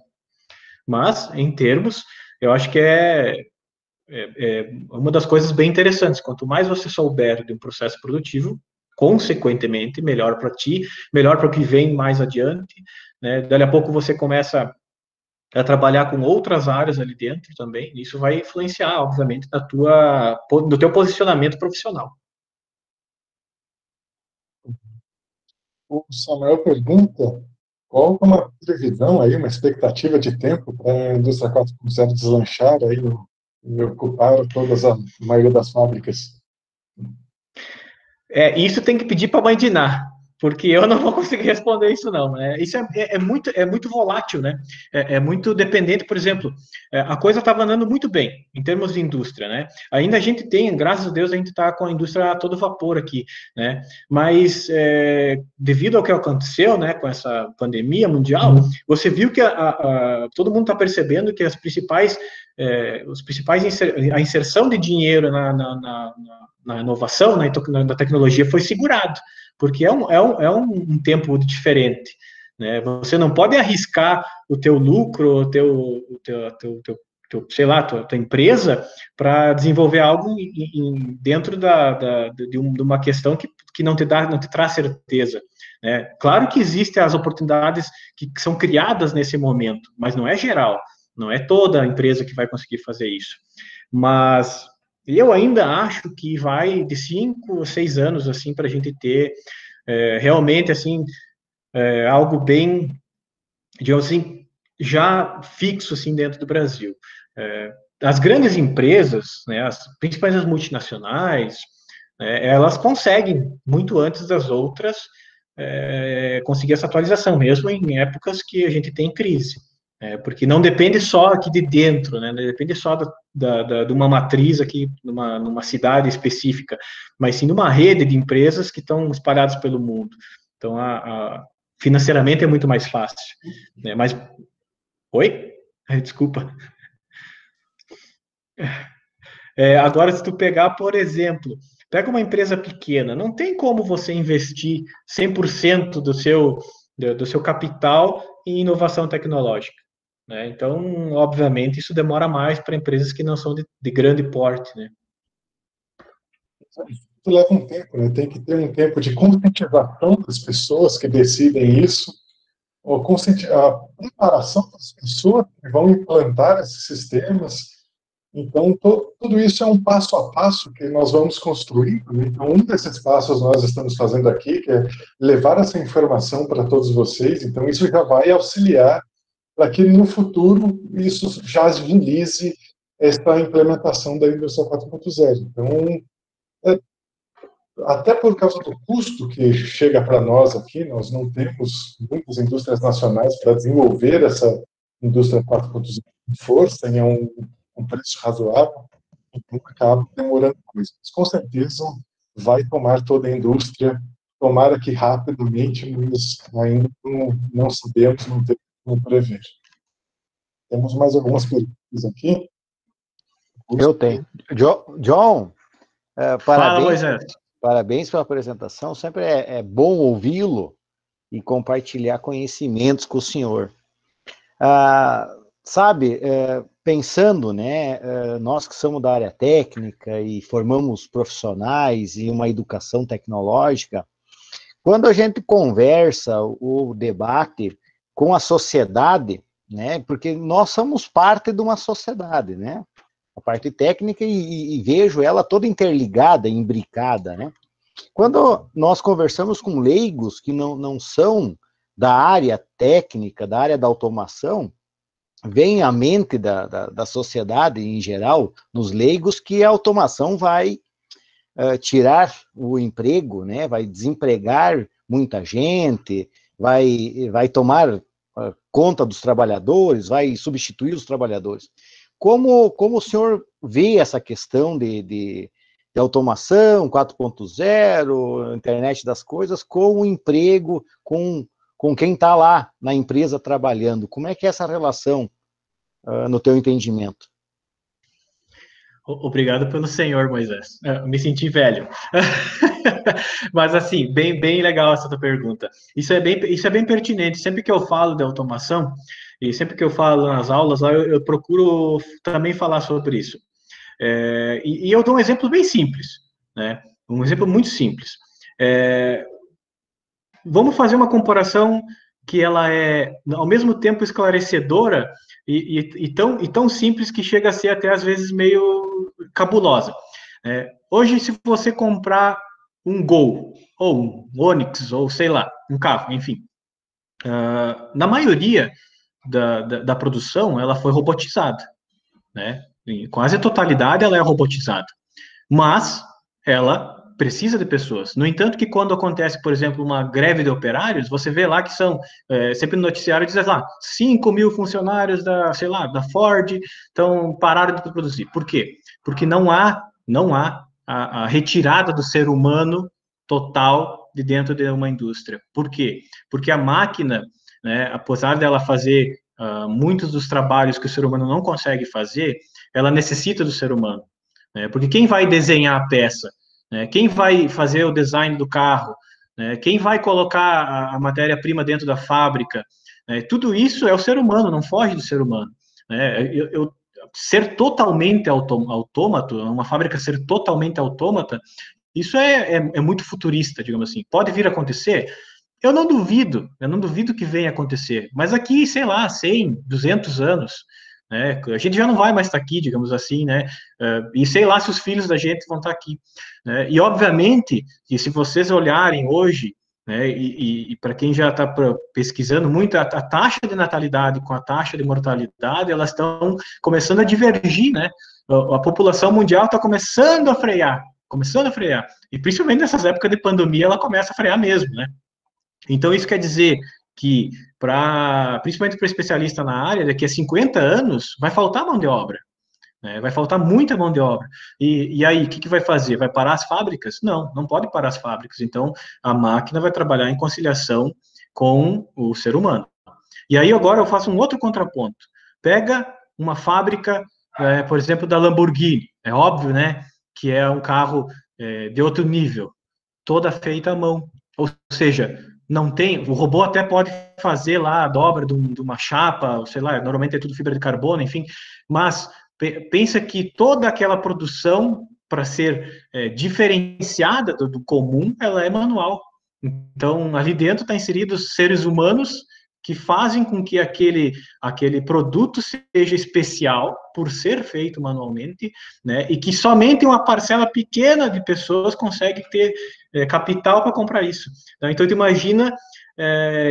Mas, em termos, eu acho que é uma das coisas bem interessantes. Quanto mais você souber de um processo produtivo, consequentemente, melhor para ti, melhor para o que vem mais adiante, né? Dali a pouco você começa a trabalhar com outras áreas ali dentro também. Isso vai influenciar, obviamente, no teu posicionamento profissional. O Samuel pergunta qual é uma previsão aí, uma expectativa de tempo para a indústria 4.0 deslanchar aí e ocupar a maioria das fábricas. Isso tem que pedir para a mãe Diná, porque eu não vou conseguir responder isso, não. Né? Isso é muito volátil, né? É muito dependente, por exemplo, a coisa estava andando muito bem em termos de indústria, né? Ainda a gente tem, graças a Deus, a gente está com a indústria a todo vapor aqui, né? Mas devido ao que aconteceu, né, com essa pandemia mundial, você viu que todo mundo está percebendo que a inserção de dinheiro na inovação, na tecnologia, foi segurado, porque é um tempo diferente. Né? Você não pode arriscar o teu lucro, sei lá, tua empresa para desenvolver algo dentro de uma questão que não te traz certeza. Né? Claro que existem as oportunidades que são criadas nesse momento, mas não é geral, não é toda a empresa que vai conseguir fazer isso. Mas eu ainda acho que vai de 5 ou 6 anos, assim, para a gente ter realmente, assim, algo bem, digamos assim, já fixo, assim, dentro do Brasil. As grandes empresas, né, principalmente as multinacionais, elas conseguem, muito antes das outras, conseguir essa atualização, mesmo em épocas que a gente tem crise. Porque não depende só aqui de dentro, né? Não depende só de uma matriz aqui, numa cidade específica, mas sim de uma rede de empresas que estão espalhadas pelo mundo. Então, financeiramente é muito mais fácil. Né? Mas, oi? Desculpa. Agora, se tu pegar, por exemplo, pega uma empresa pequena, não tem como você investir 100% do seu capital em inovação tecnológica. Né? Então, obviamente, isso demora mais para empresas que não são de grande porte. Né? Isso leva um tempo, né? Tem que ter um tempo de conscientização das pessoas que decidem isso, ou a preparação das pessoas que vão implantar esses sistemas. Então, tudo isso é um passo a passo que nós vamos construir. Né? Então, um desses passos nós estamos fazendo aqui, que é levar essa informação para todos vocês. Então, isso já vai auxiliar para que no futuro isso já agilize essa implementação da indústria 4.0. Então, até por causa do custo que chega para nós aqui, nós não temos muitas indústrias nacionais para desenvolver essa indústria 4.0 com força, em um preço razoável, então acaba demorando coisas. Mas, com certeza, vai tomar toda a indústria, tomara que rapidamente, mas ainda não sabemos, não temos como prever. Temos mais algumas perguntas aqui. Eu tenho. John, Fala, parabéns, Moisés. parabéns pela apresentação. Sempre é bom ouvi-lo e compartilhar conhecimentos com o senhor. Sabe, pensando, né, nós que somos da área técnica e formamos profissionais e uma educação tecnológica, quando a gente conversa ou debate com a sociedade, né, porque nós somos parte de uma sociedade, né, a parte técnica e vejo ela toda interligada, imbricada, né. Quando nós conversamos com leigos que não são da área técnica, da área da automação, vem à mente da sociedade em geral, nos leigos, que a automação vai tirar o emprego, né, vai desempregar muita gente, vai tomar conta dos trabalhadores, vai substituir os trabalhadores. Como o senhor vê essa questão de automação, 4.0, internet das coisas, com o emprego, com quem está lá na empresa trabalhando? Como é que é essa relação, no teu entendimento? Obrigado pelo senhor, Moisés. Eu me senti velho. Mas, assim, bem legal essa tua pergunta. Isso é bem pertinente. Sempre que eu falo de automação, e sempre que eu falo nas aulas, eu procuro também falar sobre isso. E eu dou um exemplo bem simples, né? Um exemplo muito simples. Vamos fazer uma comparação que ela é, ao mesmo tempo, esclarecedora e tão simples que chega a ser até, às vezes, meio cabulosa. Hoje, se você comprar um Gol, ou um Onix, ou sei lá, um carro, enfim, na maioria da produção, ela foi robotizada, né? Em quase a totalidade, ela é robotizada. Mas ela precisa de pessoas. No entanto, que quando acontece, por exemplo, uma greve de operários, você vê lá que são, sempre no noticiário diz lá, 5.000 funcionários da, sei lá, da Ford pararam de produzir. Por quê? Porque não há a retirada do ser humano total de dentro de uma indústria. Por quê? Porque a máquina, né, apesar dela fazer muitos dos trabalhos que o ser humano não consegue fazer, ela necessita do ser humano. Né? Porque quem vai desenhar a peça? Né? Quem vai fazer o design do carro? Né? Quem vai colocar a matéria-prima dentro da fábrica? Né? Tudo isso é o ser humano, não foge do ser humano. Né? Ser totalmente autômato, uma fábrica ser totalmente autômata, isso é muito futurista, digamos assim. Pode vir a acontecer? Eu não duvido que venha acontecer. Mas aqui, sei lá, 100, 200 anos, né? A gente já não vai mais estar aqui, digamos assim, né? E sei lá se os filhos da gente vão estar aqui. Né? E, obviamente, que se vocês olharem hoje, né, e para quem já está pesquisando muito, a taxa de natalidade com a taxa de mortalidade, elas estão começando a divergir, né? A população mundial está começando a frear. E principalmente nessas épocas de pandemia, ela começa a frear mesmo, né? Então, isso quer dizer que, principalmente para especialista na área, daqui a 50 anos, vai faltar mão de obra, né? Vai faltar muita mão de obra. E aí, o que vai fazer? Vai parar as fábricas? Não, não pode parar as fábricas. Então, a máquina vai trabalhar em conciliação com o ser humano. E aí, agora, eu faço um outro contraponto. Pega uma fábrica, por exemplo, da Lamborghini. É óbvio, né, que é um carro de outro nível, toda feita à mão. Ou seja, não tem, o robô até pode fazer lá a dobra de uma chapa, sei lá, normalmente é tudo fibra de carbono, enfim, mas pensa que toda aquela produção, para ser diferenciada do comum, ela é manual. Então, ali dentro está inseridos seres humanos que fazem com que aquele produto seja especial por ser feito manualmente, né, e que somente uma parcela pequena de pessoas consegue ter capital para comprar isso. Então, tu imagina,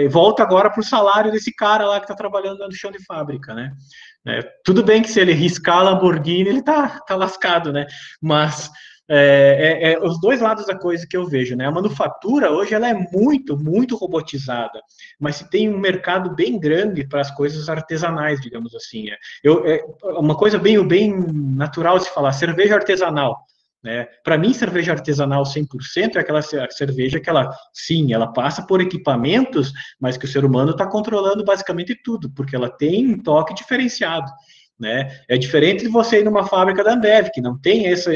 volta agora para o salário desse cara lá que está trabalhando no chão de fábrica, né? Tudo bem que se ele riscar a Lamborghini, ele tá lascado, né? Mas os dois lados da coisa que eu vejo, né? A manufatura hoje ela é muito, muito robotizada, mas se tem um mercado bem grande para as coisas artesanais, digamos assim. Uma coisa bem natural de se falar, cerveja artesanal. Né? Para mim, cerveja artesanal 100% é aquela cerveja que ela passa por equipamentos, mas que o ser humano está controlando basicamente tudo, porque ela tem um toque diferenciado. Né? É diferente de você ir numa fábrica da Ambev, que não tem essa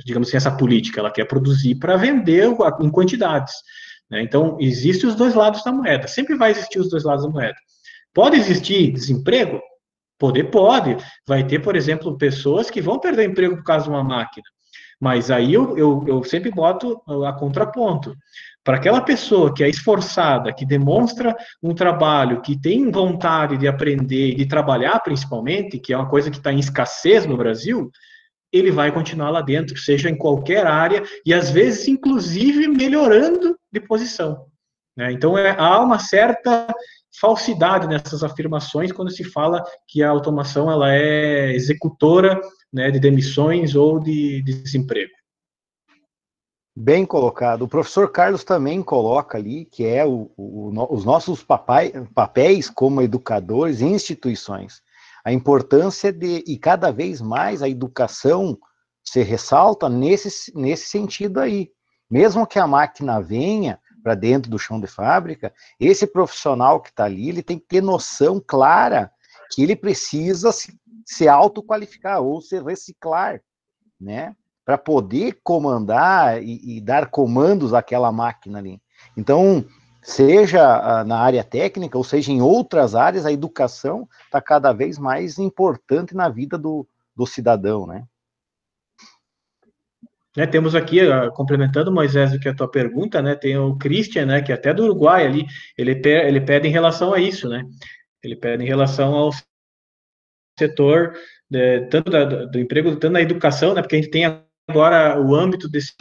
digamos assim, essa política, ela quer produzir para vender em quantidades. Né? Então, existem os dois lados da moeda, sempre vai existir os dois lados da moeda. Pode existir desemprego? Pode. Vai ter, por exemplo, pessoas que vão perder emprego por causa de uma máquina. Mas aí eu sempre boto a contraponto. Para aquela pessoa que é esforçada, que demonstra um trabalho, que tem vontade de aprender, de trabalhar principalmente, que é uma coisa que está em escassez no Brasil, ele vai continuar lá dentro, seja em qualquer área, e às vezes, inclusive, melhorando de posição. Né? Então, há uma certa falsidade nessas afirmações quando se fala que a automação ela é executora, né, de demissões ou de desemprego. Bem colocado. O professor Carlos também coloca ali que os nossos papéis como educadores em instituições. A importância e cada vez mais a educação se ressalta nesse sentido aí. Mesmo que a máquina venha para dentro do chão de fábrica, esse profissional que está ali, ele tem que ter noção clara que ele precisa se autoqualificar ou se reciclar, né? Para poder comandar e dar comandos àquela máquina ali. Então, seja na área técnica, ou seja em outras áreas, a educação está cada vez mais importante na vida do cidadão, né? Temos aqui, complementando, Moisés, o que é a tua pergunta, né? Tem o Christian, né? Que é até do Uruguai ali, ele pede em relação a isso, né? Ele pede em relação ao setor tanto do emprego, tanto na educação, né? Porque a gente tem agora o âmbito desse,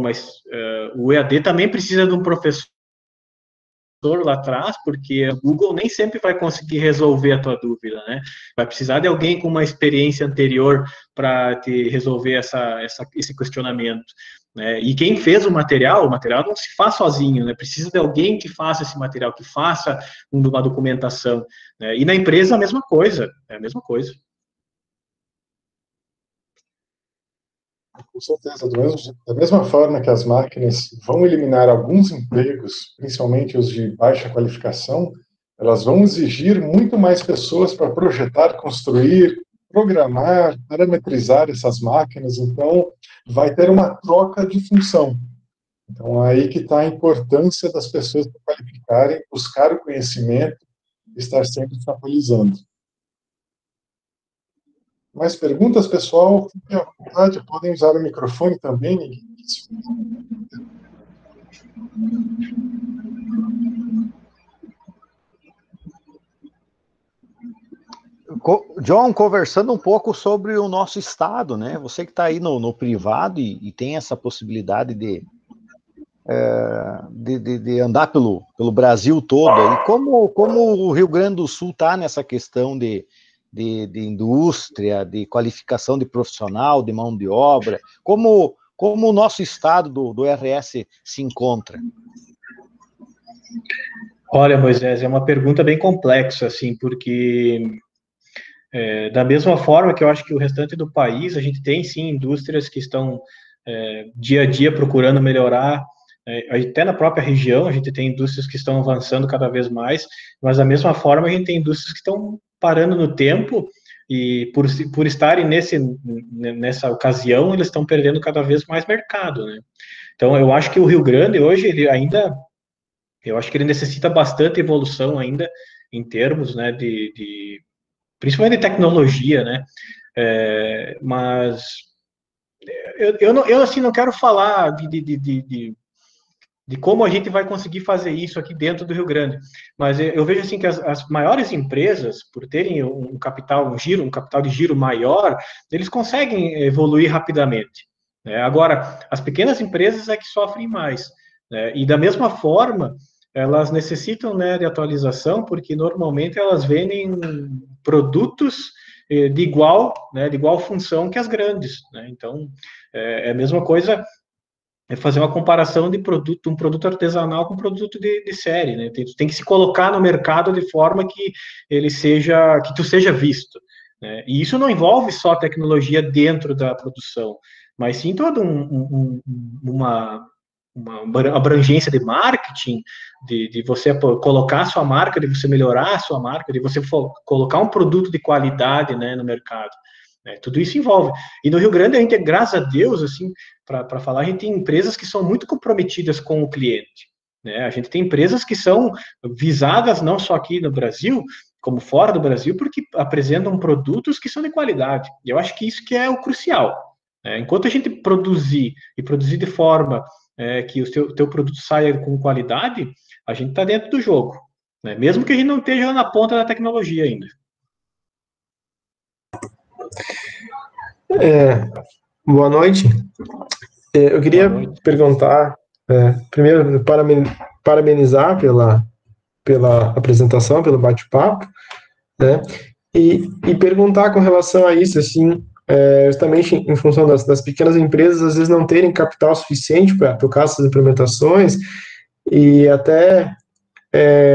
mas o EAD também precisa de um professor lá atrás, porque o Google nem sempre vai conseguir resolver a tua dúvida, né? Vai precisar de alguém com uma experiência anterior para te resolver esse questionamento, né? E quem fez o material não se faz sozinho, né? Precisa de alguém que faça esse material, que faça uma documentação, né? E na empresa a mesma coisa, é a mesma coisa. Com certeza, da mesma forma que as máquinas vão eliminar alguns empregos, principalmente os de baixa qualificação, elas vão exigir muito mais pessoas para projetar, construir, programar, parametrizar essas máquinas, então vai ter uma troca de função. Então, aí que está a importância das pessoas se qualificarem, buscar o conhecimento, estar sempre se atualizando. Mais perguntas, pessoal? Fiquem à vontade, podem usar o microfone também. John, conversando um pouco sobre o nosso estado, né? Você que está aí no privado e tem essa possibilidade de andar pelo Brasil todo, e como o Rio Grande do Sul está nessa questão de indústria, de qualificação de profissional, de mão de obra, como o nosso estado do RS se encontra? Olha, Moisés, é uma pergunta bem complexa, assim, porque da mesma forma que eu acho que o restante do país, a gente tem, sim, indústrias que estão dia a dia procurando melhorar, até na própria região, a gente tem indústrias que estão avançando cada vez mais, mas da mesma forma a gente tem indústrias que estão parando no tempo e por estarem nessa ocasião, eles estão perdendo cada vez mais mercado, né? Então, eu acho que o Rio Grande, hoje, eu acho que ele necessita bastante evolução ainda, em termos, né, principalmente de tecnologia, né? Mas eu assim, não quero falar de como a gente vai conseguir fazer isso aqui dentro do Rio Grande. Mas eu vejo assim que as maiores empresas, por terem um capital de giro maior, eles conseguem evoluir rapidamente, né? Agora, as pequenas empresas é que sofrem mais, né? E da mesma forma, elas necessitam, né, de atualização, porque normalmente elas vendem produtos de igual função que as grandes, né? Então, é a mesma coisa fazer uma comparação de um produto artesanal com um produto de série, né? Tem que se colocar no mercado de forma que que tu seja visto, né? E isso não envolve só tecnologia dentro da produção, mas sim toda uma abrangência de marketing, de você colocar a sua marca, de você melhorar a sua marca, de você colocar um produto de qualidade, né, no mercado. Tudo isso envolve. E no Rio Grande, a gente, graças a Deus, assim, para falar, a gente tem empresas que são muito comprometidas com o cliente, né? A gente tem empresas que são visadas não só aqui no Brasil, como fora do Brasil, porque apresentam produtos que são de qualidade. E eu acho que isso que é o crucial, né? Enquanto a gente produzir de forma que o teu produto saia com qualidade, a gente está dentro do jogo, né? Mesmo que a gente não esteja na ponta da tecnologia ainda. Boa noite. Eu queria perguntar, primeiro, parabenizar pela apresentação, pelo bate-papo, né? E perguntar com relação a isso, assim, justamente em função das pequenas empresas, às vezes não terem capital suficiente para tocar essas implementações, e até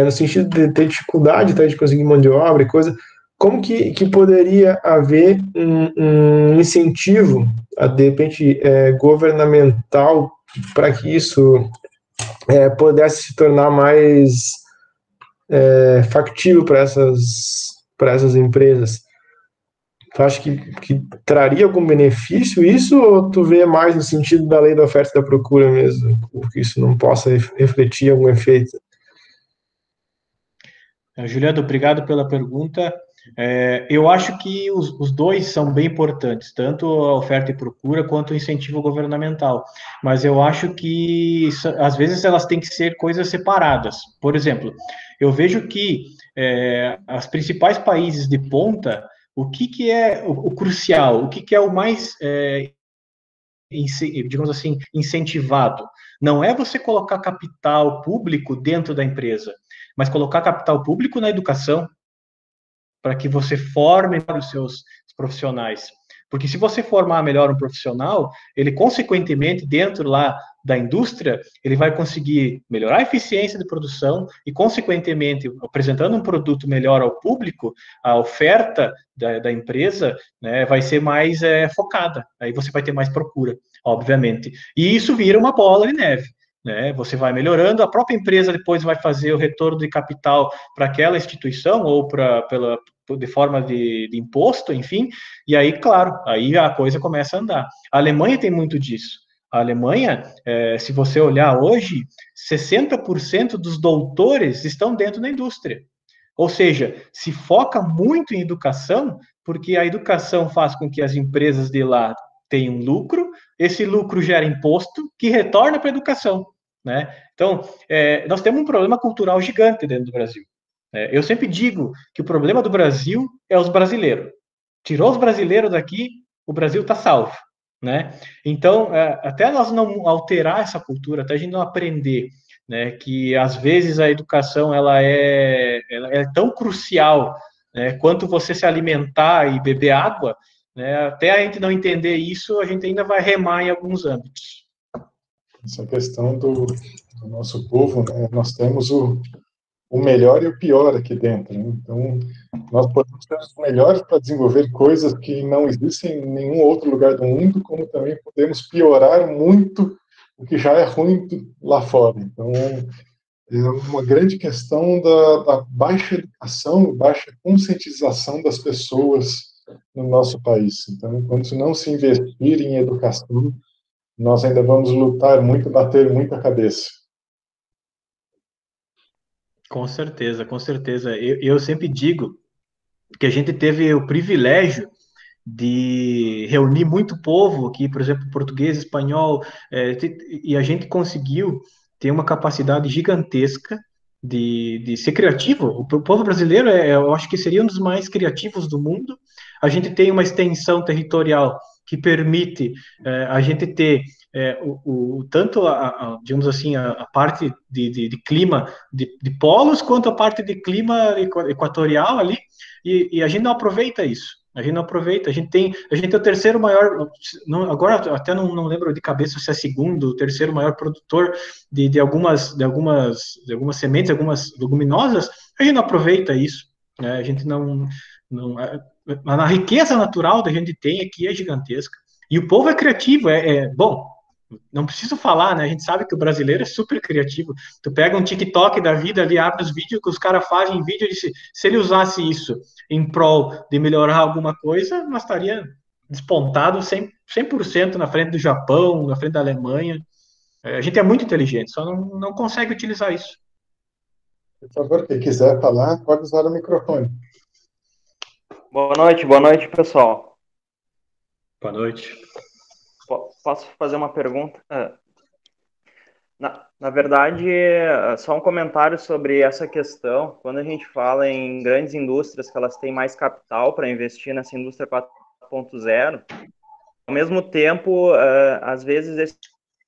no sentido de ter dificuldade até de conseguir mão de obra e coisa. Como que poderia haver um incentivo, de repente, governamental, para que isso pudesse se tornar mais factível para essas empresas? Tu acha que traria algum benefício isso, ou tu vê mais no sentido da lei da oferta e da procura mesmo, porque isso não possa refletir algum efeito? Juliano, obrigado pela pergunta. Eu acho que os dois são bem importantes, tanto a oferta e procura quanto o incentivo governamental. Mas eu acho que, às vezes, elas têm que ser coisas separadas. Por exemplo, eu vejo que os principais países de ponta, o que é o crucial, o que é o mais, digamos assim, incentivado, não é você colocar capital público dentro da empresa, mas colocar capital público na educação, para que você forme os seus profissionais. Porque se você formar melhor um profissional, ele, consequentemente, dentro lá da indústria, ele vai conseguir melhorar a eficiência de produção e, consequentemente, apresentando um produto melhor ao público, a oferta da empresa, né, vai ser mais focada. Aí você vai ter mais procura, obviamente. E isso vira uma bola de neve. Né? Você vai melhorando, a própria empresa depois vai fazer o retorno de capital para aquela instituição ou de forma de imposto, enfim, e aí, claro, aí a coisa começa a andar. A Alemanha tem muito disso. A Alemanha, se você olhar hoje, 60% dos doutores estão dentro da indústria. Ou seja, se foca muito em educação, porque a educação faz com que as empresas de lá tenham lucro, esse lucro gera imposto que retorna para a educação. Né? Então, nós temos um problema cultural gigante dentro do Brasil. Eu sempre digo que o problema do Brasil é os brasileiros. Tirou os brasileiros daqui, o Brasil está salvo. Né? Então, até nós não alterar essa cultura, até a gente não aprender, né, que às vezes a educação ela é tão crucial, né, quanto você se alimentar e beber água, né, até a gente não entender isso, a gente ainda vai remar em alguns âmbitos. Essa questão do nosso povo, né, nós temos o melhor e o pior aqui dentro. Né? Então, nós podemos ser os melhores para desenvolver coisas que não existem em nenhum outro lugar do mundo, como também podemos piorar muito o que já é ruim lá fora. Então, é uma grande questão da baixa educação, baixa conscientização das pessoas no nosso país. Então, enquanto não se investir em educação, nós ainda vamos lutar muito, bater muita cabeça. Com certeza, com certeza. Eu sempre digo que a gente teve o privilégio de reunir muito povo aqui, por exemplo, português, espanhol, e a gente conseguiu ter uma capacidade gigantesca de ser criativo. O povo brasileiro, eu acho que seria um dos mais criativos do mundo. A gente tem uma extensão territorial que permite a gente ter tanto digamos assim, a parte de clima de polos, quanto a parte de clima equatorial ali, e a gente não aproveita isso. A gente não aproveita. A gente tem o terceiro maior, agora até não lembro de cabeça se é segundo, o terceiro maior produtor de algumas sementes, algumas leguminosas. A gente não aproveita isso. Né? A gente não a riqueza natural da gente tem aqui é gigantesca. E o povo é criativo, bom. Não preciso falar, né? A gente sabe que o brasileiro é super criativo. Tu pega um TikTok da vida ali, abre os vídeos que os caras fazem vídeo de se ele usasse isso em prol de melhorar alguma coisa, nós estaria despontado 100% na frente do Japão, na frente da Alemanha. A gente é muito inteligente, só não consegue utilizar isso. Por favor, quem quiser falar, pode usar o microfone. Boa noite, pessoal. Boa noite. Posso fazer uma pergunta? Na verdade, só um comentário sobre essa questão. Quando a gente fala em grandes indústrias que elas têm mais capital para investir nessa indústria 4.0, ao mesmo tempo, às vezes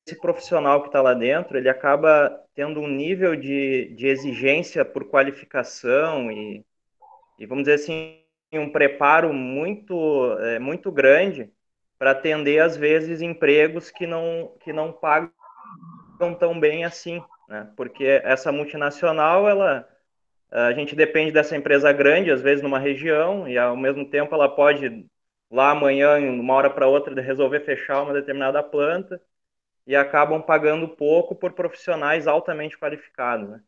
esse profissional que está lá dentro, ele acaba tendo um nível de exigência por qualificação e vamos dizer assim, um preparo muito grande para atender, às vezes, empregos que não pagam tão bem assim, né? Porque essa multinacional, a gente depende dessa empresa grande, às vezes numa região, e ao mesmo tempo ela pode, lá amanhã, de uma hora para outra, resolver fechar uma determinada planta, e acabam pagando pouco por profissionais altamente qualificados, né?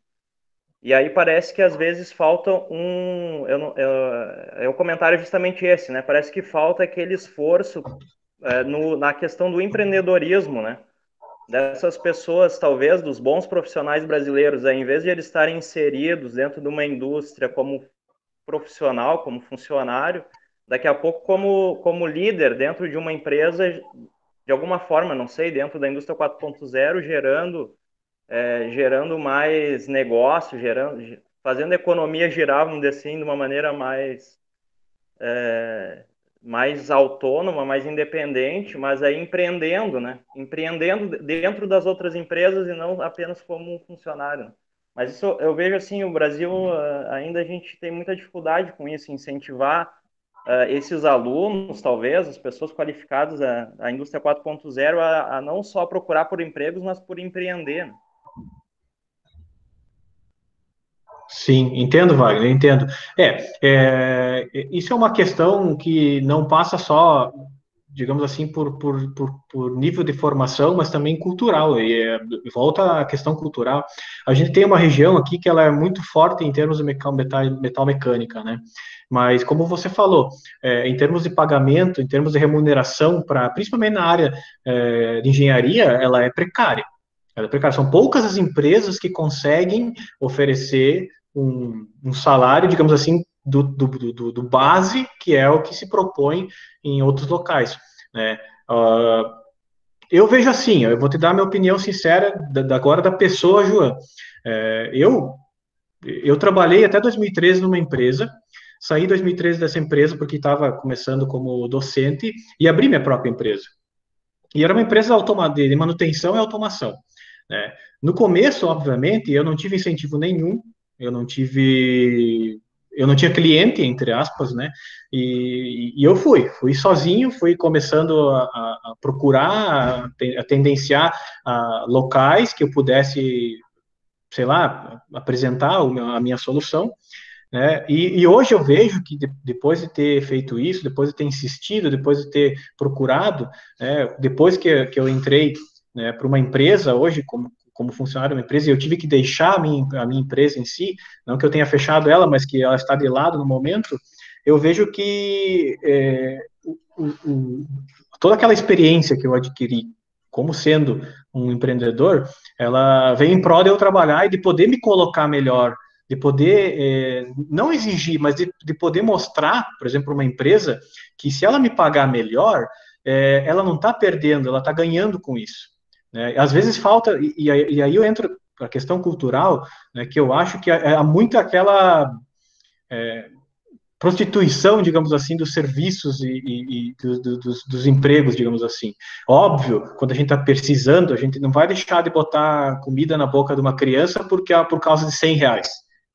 E aí parece que às vezes falta o comentário é justamente esse, né? Parece que falta aquele esforço na questão do empreendedorismo, né? Dessas pessoas, talvez, dos bons profissionais brasileiros, em vez de eles estarem inseridos dentro de uma indústria como profissional, como funcionário, daqui a pouco como líder dentro de uma empresa, de alguma forma, não sei, dentro da indústria 4.0, gerando mais negócio, fazendo a economia girar, vamos dizer assim, de uma maneira mais mais autônoma, mais independente, mas aí empreendendo, né? Empreendendo dentro das outras empresas e não apenas como um funcionário. Mas isso eu vejo assim, o Brasil ainda a gente tem muita dificuldade com isso, incentivar esses alunos, talvez, as pessoas qualificadas da indústria 4.0 a não só procurar por empregos, mas por empreender, né? Sim, entendo, Wagner, entendo. Isso é uma questão que não passa só, digamos assim, por nível de formação, mas também cultural, volta à questão cultural. A gente tem uma região aqui que ela é muito forte em termos de metal mecânica, né? Mas, como você falou, em termos de pagamento, em termos de remuneração, principalmente na área de engenharia, ela é precária. São poucas as empresas que conseguem oferecer um salário, digamos assim, do base, que é o que se propõe em outros locais, né? Eu vejo assim, eu vou te dar a minha opinião sincera agora da pessoa, João. Eu trabalhei até 2013 numa empresa, saí em 2013 dessa empresa porque estava começando como docente e abri minha própria empresa. E era uma empresa de manutenção e automação, né? No começo, obviamente, eu não tive incentivo nenhum, eu não tinha cliente, entre aspas, né? E eu fui sozinho, fui começando a procurar, a tendenciar locais que eu pudesse, sei lá, apresentar a minha solução, né? E hoje eu vejo que depois de ter feito isso, depois de ter insistido, depois de ter procurado, depois que eu entrei, né, para uma empresa hoje, como funcionário de uma empresa, e eu tive que deixar a minha empresa em si, não que eu tenha fechado ela, mas que ela está de lado no momento, eu vejo que toda aquela experiência que eu adquiri como sendo um empreendedor, ela vem em prol de eu trabalhar e de poder me colocar melhor, de poder, não exigir, mas de poder mostrar, por exemplo, uma empresa, que se ela me pagar melhor, ela não está perdendo, ela está ganhando com isso, né? Às vezes falta, e aí eu entro a questão cultural, né, que eu acho que há muito aquela prostituição, digamos assim, dos serviços e dos empregos, digamos assim. Óbvio, quando a gente está precisando, a gente não vai deixar de botar comida na boca de uma criança por causa de R$100,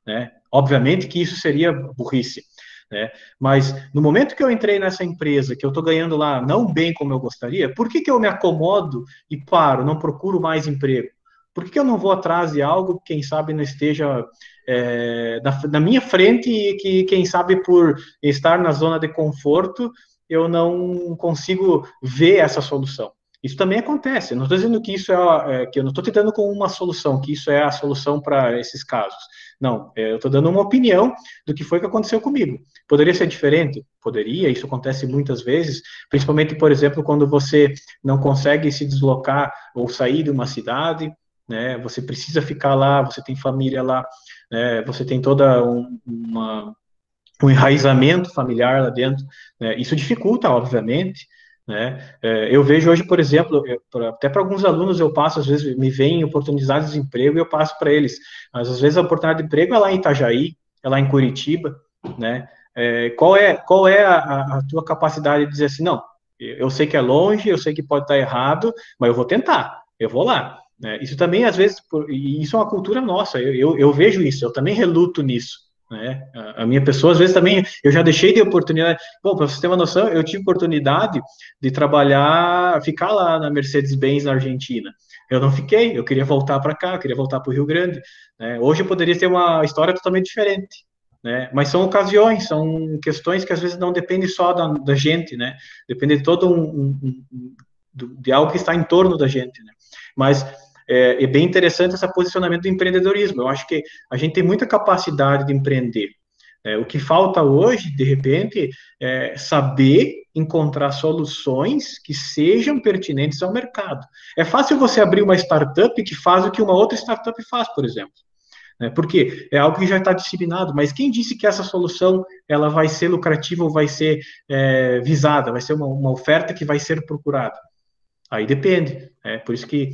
né? Obviamente que isso seria burrice, né? Mas no momento que eu entrei nessa empresa, que eu estou ganhando lá não bem como eu gostaria, por que eu me acomodo e paro, não procuro mais emprego? Por que eu não vou atrás de algo que, quem sabe, não esteja na minha frente e que, quem sabe, por estar na zona de conforto, eu não consigo ver essa solução? Isso também acontece. Eu não estou dizendo que isso que eu não estou te dando como uma solução, que isso é a solução para esses casos. Não, eu estou dando uma opinião do que foi que aconteceu comigo. Poderia ser diferente? Poderia, isso acontece muitas vezes, principalmente, por exemplo, quando você não consegue se deslocar ou sair de uma cidade, né? Você precisa ficar lá, você tem família lá, né? Você tem toda um enraizamento familiar lá dentro, né? Isso dificulta, obviamente, né? Eu vejo hoje, por exemplo, até para alguns alunos eu passo, às vezes me vêm oportunidades de emprego e eu passo para eles, mas às vezes a oportunidade de emprego é lá em Itajaí, é lá em Curitiba, né? Qual é a tua capacidade de dizer assim, não, eu sei que é longe, eu sei que pode estar errado, mas eu vou tentar, eu vou lá, né? Isso também, às vezes, e isso é uma cultura nossa, eu vejo isso, eu também reluto nisso, né? A minha pessoa, às vezes, também, eu já deixei de oportunidade. Bom, para você ter uma noção, eu tive oportunidade de ficar lá na Mercedes-Benz, na Argentina. Eu não fiquei, eu queria voltar para cá, eu queria voltar para o Rio Grande, né? Hoje eu poderia ter uma história totalmente diferente, né? Mas são ocasiões, são questões que às vezes não dependem só da gente, né? Depende de todo de algo que está em torno da gente, né? Mas é bem interessante esse posicionamento do empreendedorismo. Eu acho que a gente tem muita capacidade de empreender. O que falta hoje, de repente, é saber encontrar soluções que sejam pertinentes ao mercado. É fácil você abrir uma startup que faz o que uma outra startup faz, por exemplo, né? Porque é algo que já está disseminado, mas quem disse que essa solução ela vai ser lucrativa ou vai ser visada, vai ser uma oferta que vai ser procurada? Aí depende, por isso que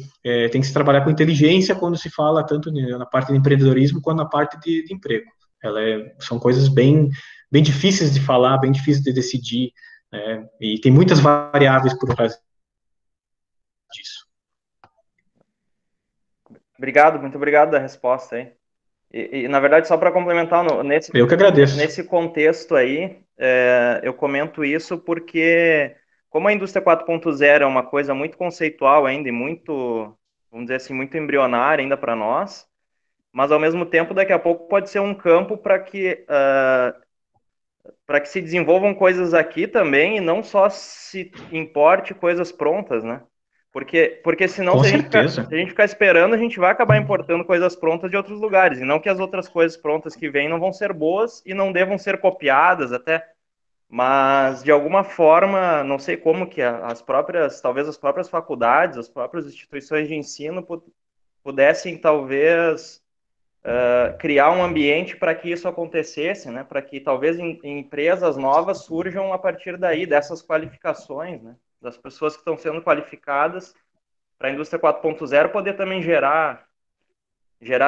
tem que se trabalhar com inteligência quando se fala tanto na parte de empreendedorismo quanto na parte de emprego. São coisas bem difíceis de falar, bem difíceis de decidir, né? E tem muitas variáveis por trás disso. Obrigado, muito obrigado da resposta aí. Na verdade, só para complementar, Eu que agradeço. nesse contexto aí, eu comento isso porque, como a indústria 4.0 é uma coisa muito conceitual ainda e muito, vamos dizer assim, muito embrionária ainda para nós, mas ao mesmo tempo, daqui a pouco pode ser um campo para que se desenvolvam coisas aqui também e não só se importe coisas prontas, né? Porque senão, Com se a certeza. gente ficar esperando, a gente vai acabar importando coisas prontas de outros lugares. E não que as outras coisas prontas que vêm não vão ser boas e não devam ser copiadas até. Mas, de alguma forma, não sei como que talvez as próprias faculdades, as próprias instituições de ensino pudessem, talvez, criar um ambiente para que isso acontecesse, né? Para que talvez empresas novas surjam a partir daí, dessas qualificações, né? Das pessoas que estão sendo qualificadas para a indústria 4.0 poder também gerar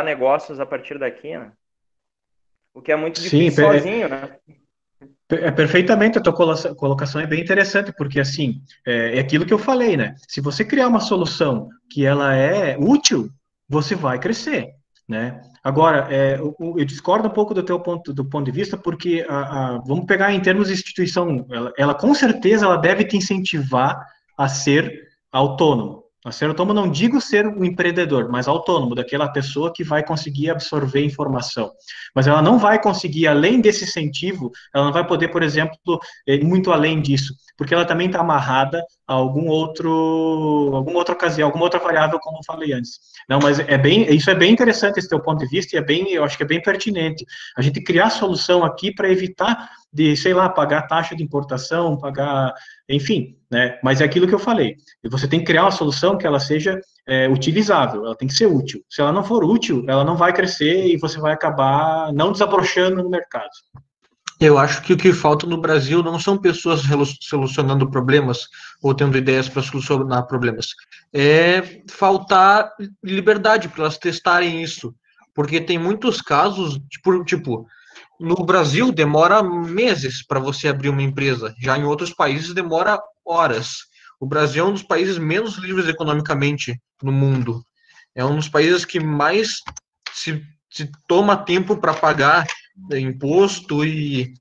negócios a partir daqui, né? O que é muito Sim, difícil sozinho, né? perfeitamente, a tua colocação é bem interessante, porque assim, é aquilo que eu falei, né? Se você criar uma solução que ela é útil, você vai crescer, né? Agora, eu discordo um pouco do ponto de vista, porque vamos pegar em termos de instituição, ela com certeza ela deve te incentivar a ser autônomo. A ser autônomo não digo ser um empreendedor, mas autônomo, daquela pessoa que vai conseguir absorver informação. Mas ela não vai conseguir, além desse incentivo, ela não vai poder, por exemplo, ir muito além disso, porque ela também está amarrada a alguma outra ocasião, alguma outra variável, como eu falei antes. Não, mas isso é bem interessante, esse teu ponto de vista, e eu acho que é bem pertinente. A gente criar solução aqui para evitar de, sei lá, pagar taxa de importação, enfim, né? Mas é aquilo que eu falei. Você tem que criar uma solução que ela seja utilizável, ela tem que ser útil. Se ela não for útil, ela não vai crescer e você vai acabar não desabrochando no mercado. Eu acho que o que falta no Brasil não são pessoas solucionando problemas ou tendo ideias para solucionar problemas. É faltar liberdade para elas testarem isso. Porque tem muitos casos, tipo, no Brasil demora meses para você abrir uma empresa, já em outros países demora horas. O Brasil é um dos países menos livres economicamente no mundo. É um dos países que mais se toma tempo para pagar imposto e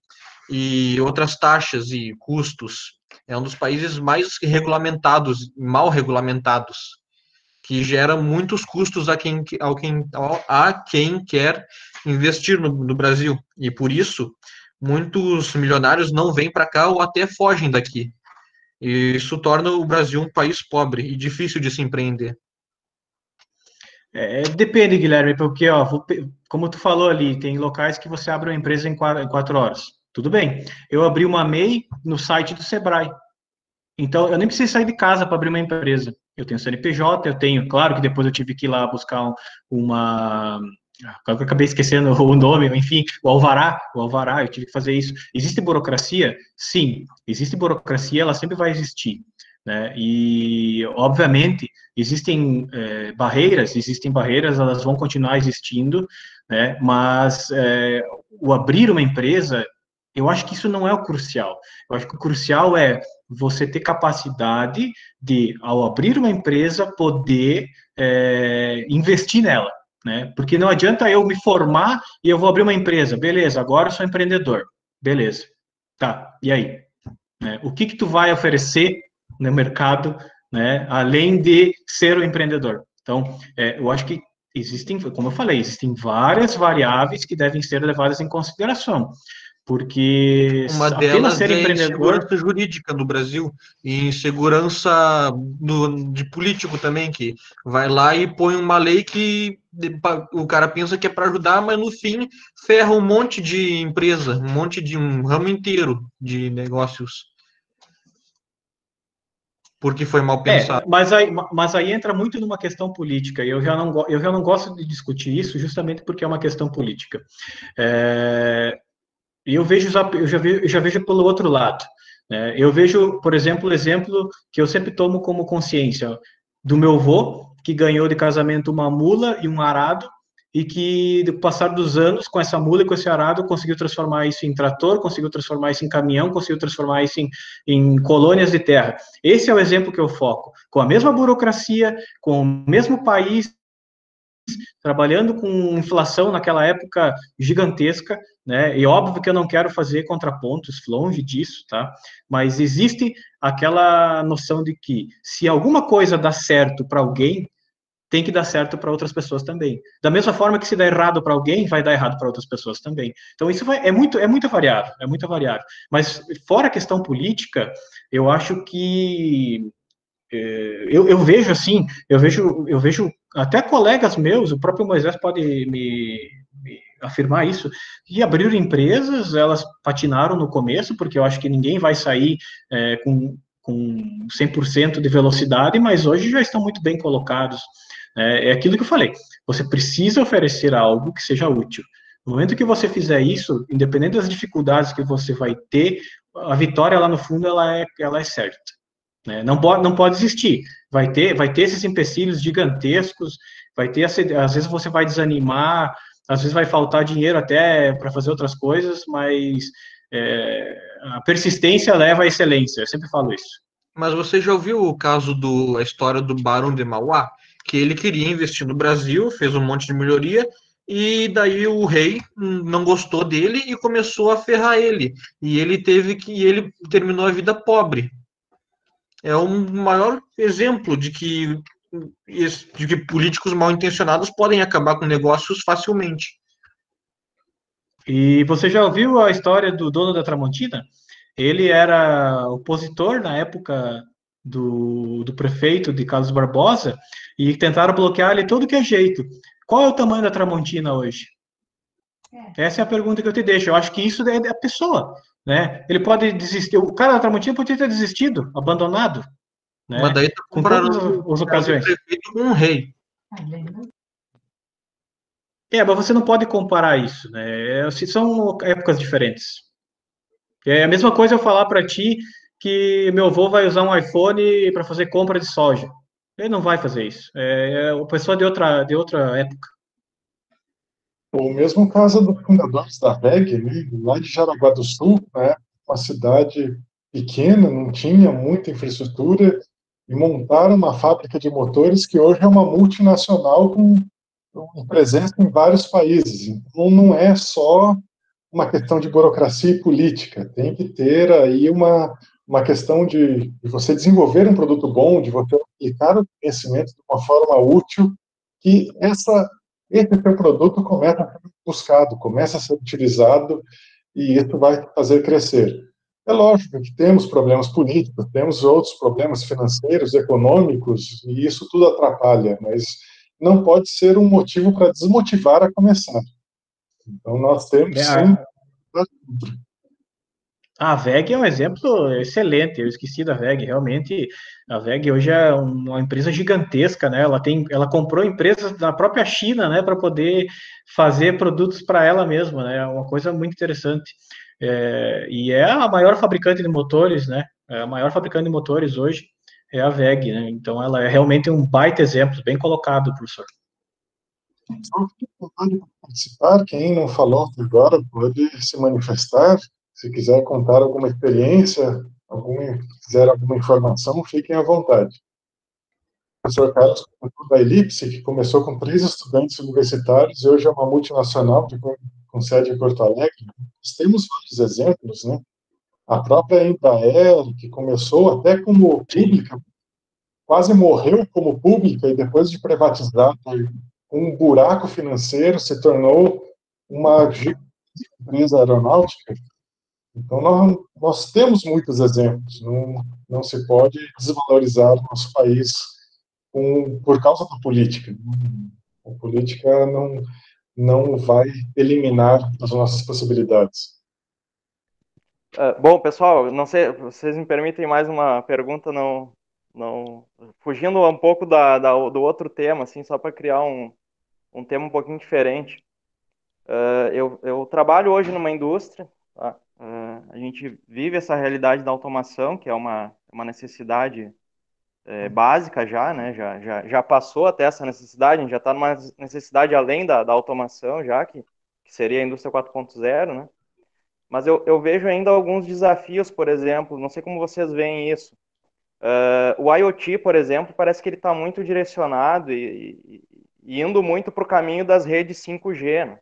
outras taxas e custos. É um dos países mais regulamentados, mal regulamentados, que gera muitos custos a quem quer investir no Brasil. E por isso, muitos milionários não vêm para cá ou até fogem daqui. E isso torna o Brasil um país pobre e difícil de se empreender. Depende, Guilherme, porque, ó, como tu falou ali, tem locais que você abre uma empresa em 4 horas. Tudo bem. Eu abri uma MEI no site do Sebrae. Então, eu nem precisei sair de casa para abrir uma empresa. Eu tenho CNPJ, eu tenho, claro que depois eu tive que ir lá buscar uma. Eu acabei esquecendo o nome, enfim, o alvará, eu tive que fazer isso. Existe burocracia? Sim, existe burocracia, ela sempre vai existir, né? E, obviamente, existem barreiras, elas vão continuar existindo, né? Mas o abrir uma empresa, eu acho que isso não é o crucial. Eu acho que o crucial é você ter capacidade de, ao abrir uma empresa, poder investir nela, né? Porque não adianta eu me formar e eu vou abrir uma empresa. Beleza, agora eu sou empreendedor. Beleza. Tá, e aí? O que tu vai oferecer no mercado, né, além de ser o empreendedor? Então, eu acho que existem, como eu falei, existem várias variáveis que devem ser levadas em consideração. Porque uma apenas delas ser é empreendedor... insegurança jurídica no Brasil e insegurança de político também, que vai lá e põe uma lei que o cara pensa que é para ajudar, mas no fim ferra um monte de empresa, um ramo inteiro de negócios. Porque foi mal pensado. Mas aí entra muito numa questão política, e eu já não gosto de discutir isso justamente porque é uma questão política. E eu já vejo pelo outro lado. Né? Eu vejo, por exemplo, o exemplo que eu sempre tomo como consciência do meu avô, que ganhou de casamento uma mula e um arado, e que, do passar dos anos, com essa mula e com esse arado, conseguiu transformar isso em trator, conseguiu transformar isso em caminhão, conseguiu transformar isso em colônias de terra. Esse é o exemplo que eu foco. Com a mesma burocracia, com o mesmo país, trabalhando com inflação naquela época gigantesca, né? E óbvio que eu não quero fazer contrapontos, longe disso, tá? Mas existe aquela noção de que se alguma coisa dá certo para alguém, tem que dar certo para outras pessoas também. Da mesma forma que se dá errado para alguém, vai dar errado para outras pessoas também. Então isso é muito variável, é muito variável. Mas fora a questão política, eu acho que eu vejo assim, eu vejo até colegas meus, o próprio Moisés pode me afirmar isso, que abriram empresas, elas patinaram no começo, porque eu acho que ninguém vai sair com 100% de velocidade, mas hoje já estão muito bem colocados. É aquilo que eu falei, você precisa oferecer algo que seja útil. No momento que você fizer isso, independente das dificuldades que você vai ter, a vitória lá no fundo ela é certa. Né? Não pode existir. Vai ter esses empecilhos gigantescos, às vezes você vai desanimar, às vezes vai faltar dinheiro até para fazer outras coisas, mas a persistência leva à excelência. Eu sempre falo isso. Mas você já ouviu a história do Barão de Mauá? Que ele queria investir no Brasil, fez um monte de melhoria, e daí o rei não gostou dele e começou a ferrar ele. Ele terminou a vida pobre. É um maior exemplo de que políticos mal intencionados podem acabar com negócios facilmente. E você já ouviu a história do dono da Tramontina? Ele era opositor na época do prefeito de Carlos Barbosa e tentaram bloquear ele de todo que é jeito. Qual é o tamanho da Tramontina hoje? Essa é a pergunta que eu te deixo. Eu acho que isso é da pessoa, né? Ele pode desistir. O cara da Tramontina poderia ter desistido, abandonado, Mas né? daí tá Com todas comparando as ocasiões. o prefeito com um rei. Mas você não pode comparar isso, né? São épocas diferentes. É a mesma coisa eu falar para ti que meu avô vai usar um iPhone para fazer compra de soja. Ele não vai fazer isso. É uma pessoa de outra época. O mesmo caso dos fundadores da VEG, né, lá de Jaraguá do Sul, né, uma cidade pequena, não tinha muita infraestrutura, e montaram uma fábrica de motores que hoje é uma multinacional com presença em vários países. Então, não é só uma questão de burocracia e política, tem que ter aí uma questão de você desenvolver um produto bom, de você aplicar o conhecimento de uma forma útil, que esse seu produto começa a ser buscado, começa a ser utilizado, e isso vai fazer crescer. É lógico que temos problemas políticos, temos outros problemas financeiros, econômicos, e isso tudo atrapalha, mas não pode ser um motivo para desmotivar a começar. Então, nós É, temos sim. A VEG é um exemplo excelente. Eu esqueci da VEG. Realmente, a VEG hoje é uma empresa gigantesca, né? Ela comprou empresas da própria China, né, para poder fazer produtos para ela mesma, né? É uma coisa muito interessante. E é a maior fabricante de motores, né? É a maior fabricante de motores hoje é a VEG, né? Então, ela é realmente um baita exemplo, bem colocado, professor. Só fique com vontade de participar. Quem não falou até agora pode se manifestar. Se quiser contar alguma experiência, quiser alguma informação, fiquem à vontade. O professor Carlos comentou da Elipse, que começou com 3 estudantes universitários e hoje é uma multinacional com sede em Porto Alegre. Nós temos vários exemplos, né? A própria Embraer, que começou até como pública, quase morreu como pública e depois de privatizar, com um buraco financeiro, se tornou uma empresa aeronáutica. Então, nós temos muitos exemplos. Não se pode desvalorizar o nosso país por causa da política. A política não vai eliminar as nossas possibilidades. Bom, pessoal, não sei, vocês me permitem mais uma pergunta, fugindo um pouco do outro tema, assim, só para criar um tema um pouquinho diferente. Eu trabalho hoje numa indústria, tá? A gente vive essa realidade da automação, que é uma necessidade básica já, né? Já passou até essa necessidade, a gente já está numa necessidade além da automação já, que seria a indústria 4.0, né? Mas eu vejo ainda alguns desafios, por exemplo, não sei como vocês veem isso. O IoT, por exemplo, parece que ele está muito direcionado e indo muito para o caminho das redes 5G, né?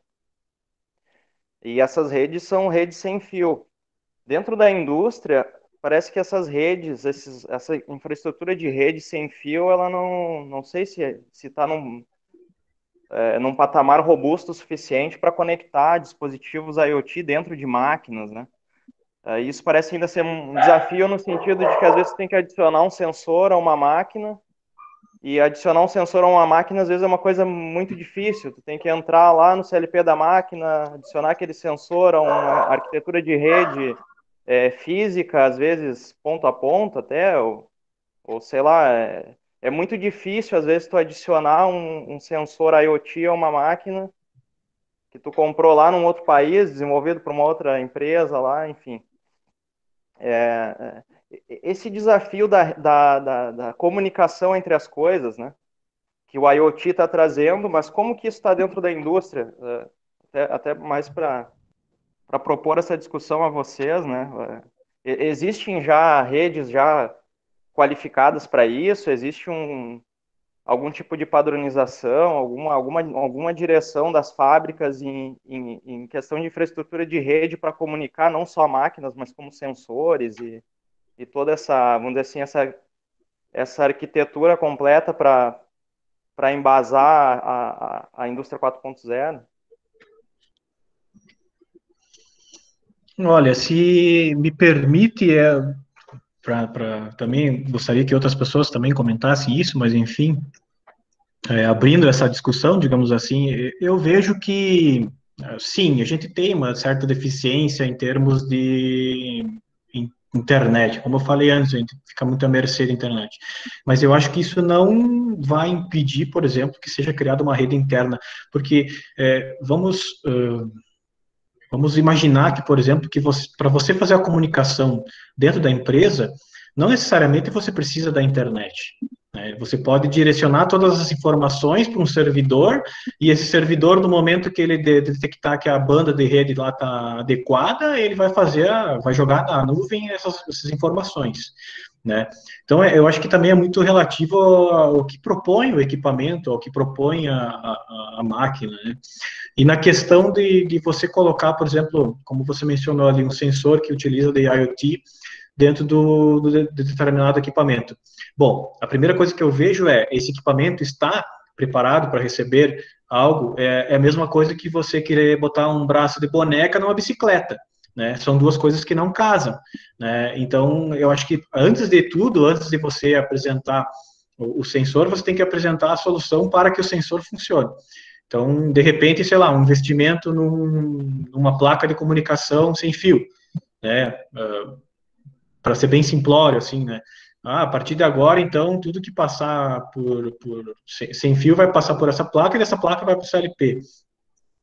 E essas redes são redes sem fio. Dentro da indústria, parece que essas redes, essa infraestrutura de rede sem fio, ela não sei se está num patamar robusto o suficiente para conectar dispositivos IoT dentro de máquinas, né? Isso parece ainda ser um desafio no sentido de que às vezes você tem que adicionar um sensor a uma máquina, e adicionar um sensor a uma máquina às vezes é uma coisa muito difícil. Tu tem que entrar lá no CLP da máquina, adicionar aquele sensor a uma arquitetura de rede física, às vezes ponto a ponto até, ou sei lá, é muito difícil às vezes tu adicionar um sensor IoT a uma máquina que tu comprou lá num outro país, desenvolvido por uma outra empresa lá, enfim. Esse desafio da comunicação entre as coisas, né, que o IoT está trazendo, mas como que isso está dentro da indústria? Até mais para propor essa discussão a vocês, né? Existem já redes já qualificadas para isso? Existe algum tipo de padronização, alguma direção das fábricas em questão de infraestrutura de rede para comunicar não só máquinas, mas como sensores e toda essa, vamos dizer assim, essa arquitetura completa para embasar a indústria 4.0? Olha, se me permite, também gostaria que outras pessoas também comentassem isso, mas enfim, abrindo essa discussão, digamos assim, eu vejo que, sim, a gente tem uma certa deficiência em termos de internet. Como eu falei antes, a gente fica muito à mercê da internet. Mas eu acho que isso não vai impedir, por exemplo, que seja criada uma rede interna, porque vamos imaginar que, por exemplo, que para você fazer a comunicação dentro da empresa, não necessariamente você precisa da internet. Né? Você pode direcionar todas as informações para um servidor, e esse servidor, no momento que ele detectar que a banda de rede lá está adequada, ele vai vai jogar na nuvem essas informações. Né? Então, eu acho que também é muito relativo ao que propõe o equipamento, ao que propõe a máquina. Né? E na questão de você colocar, por exemplo, como você mencionou ali, um sensor que utiliza de IoT dentro de determinado equipamento. Bom, a primeira coisa que eu vejo esse equipamento está preparado para receber algo, é a mesma coisa que você querer botar um braço de boneca numa bicicleta. Né? São duas coisas que não casam. Né? Então, eu acho que, antes de tudo, antes de você apresentar o sensor, você tem que apresentar a solução para que o sensor funcione. Então, de repente, sei lá, um investimento numa placa de comunicação sem fio, né? Para ser bem simplório, assim, né? A partir de agora, então, tudo que passar sem fio vai passar por essa placa, e dessa placa vai para o CLP.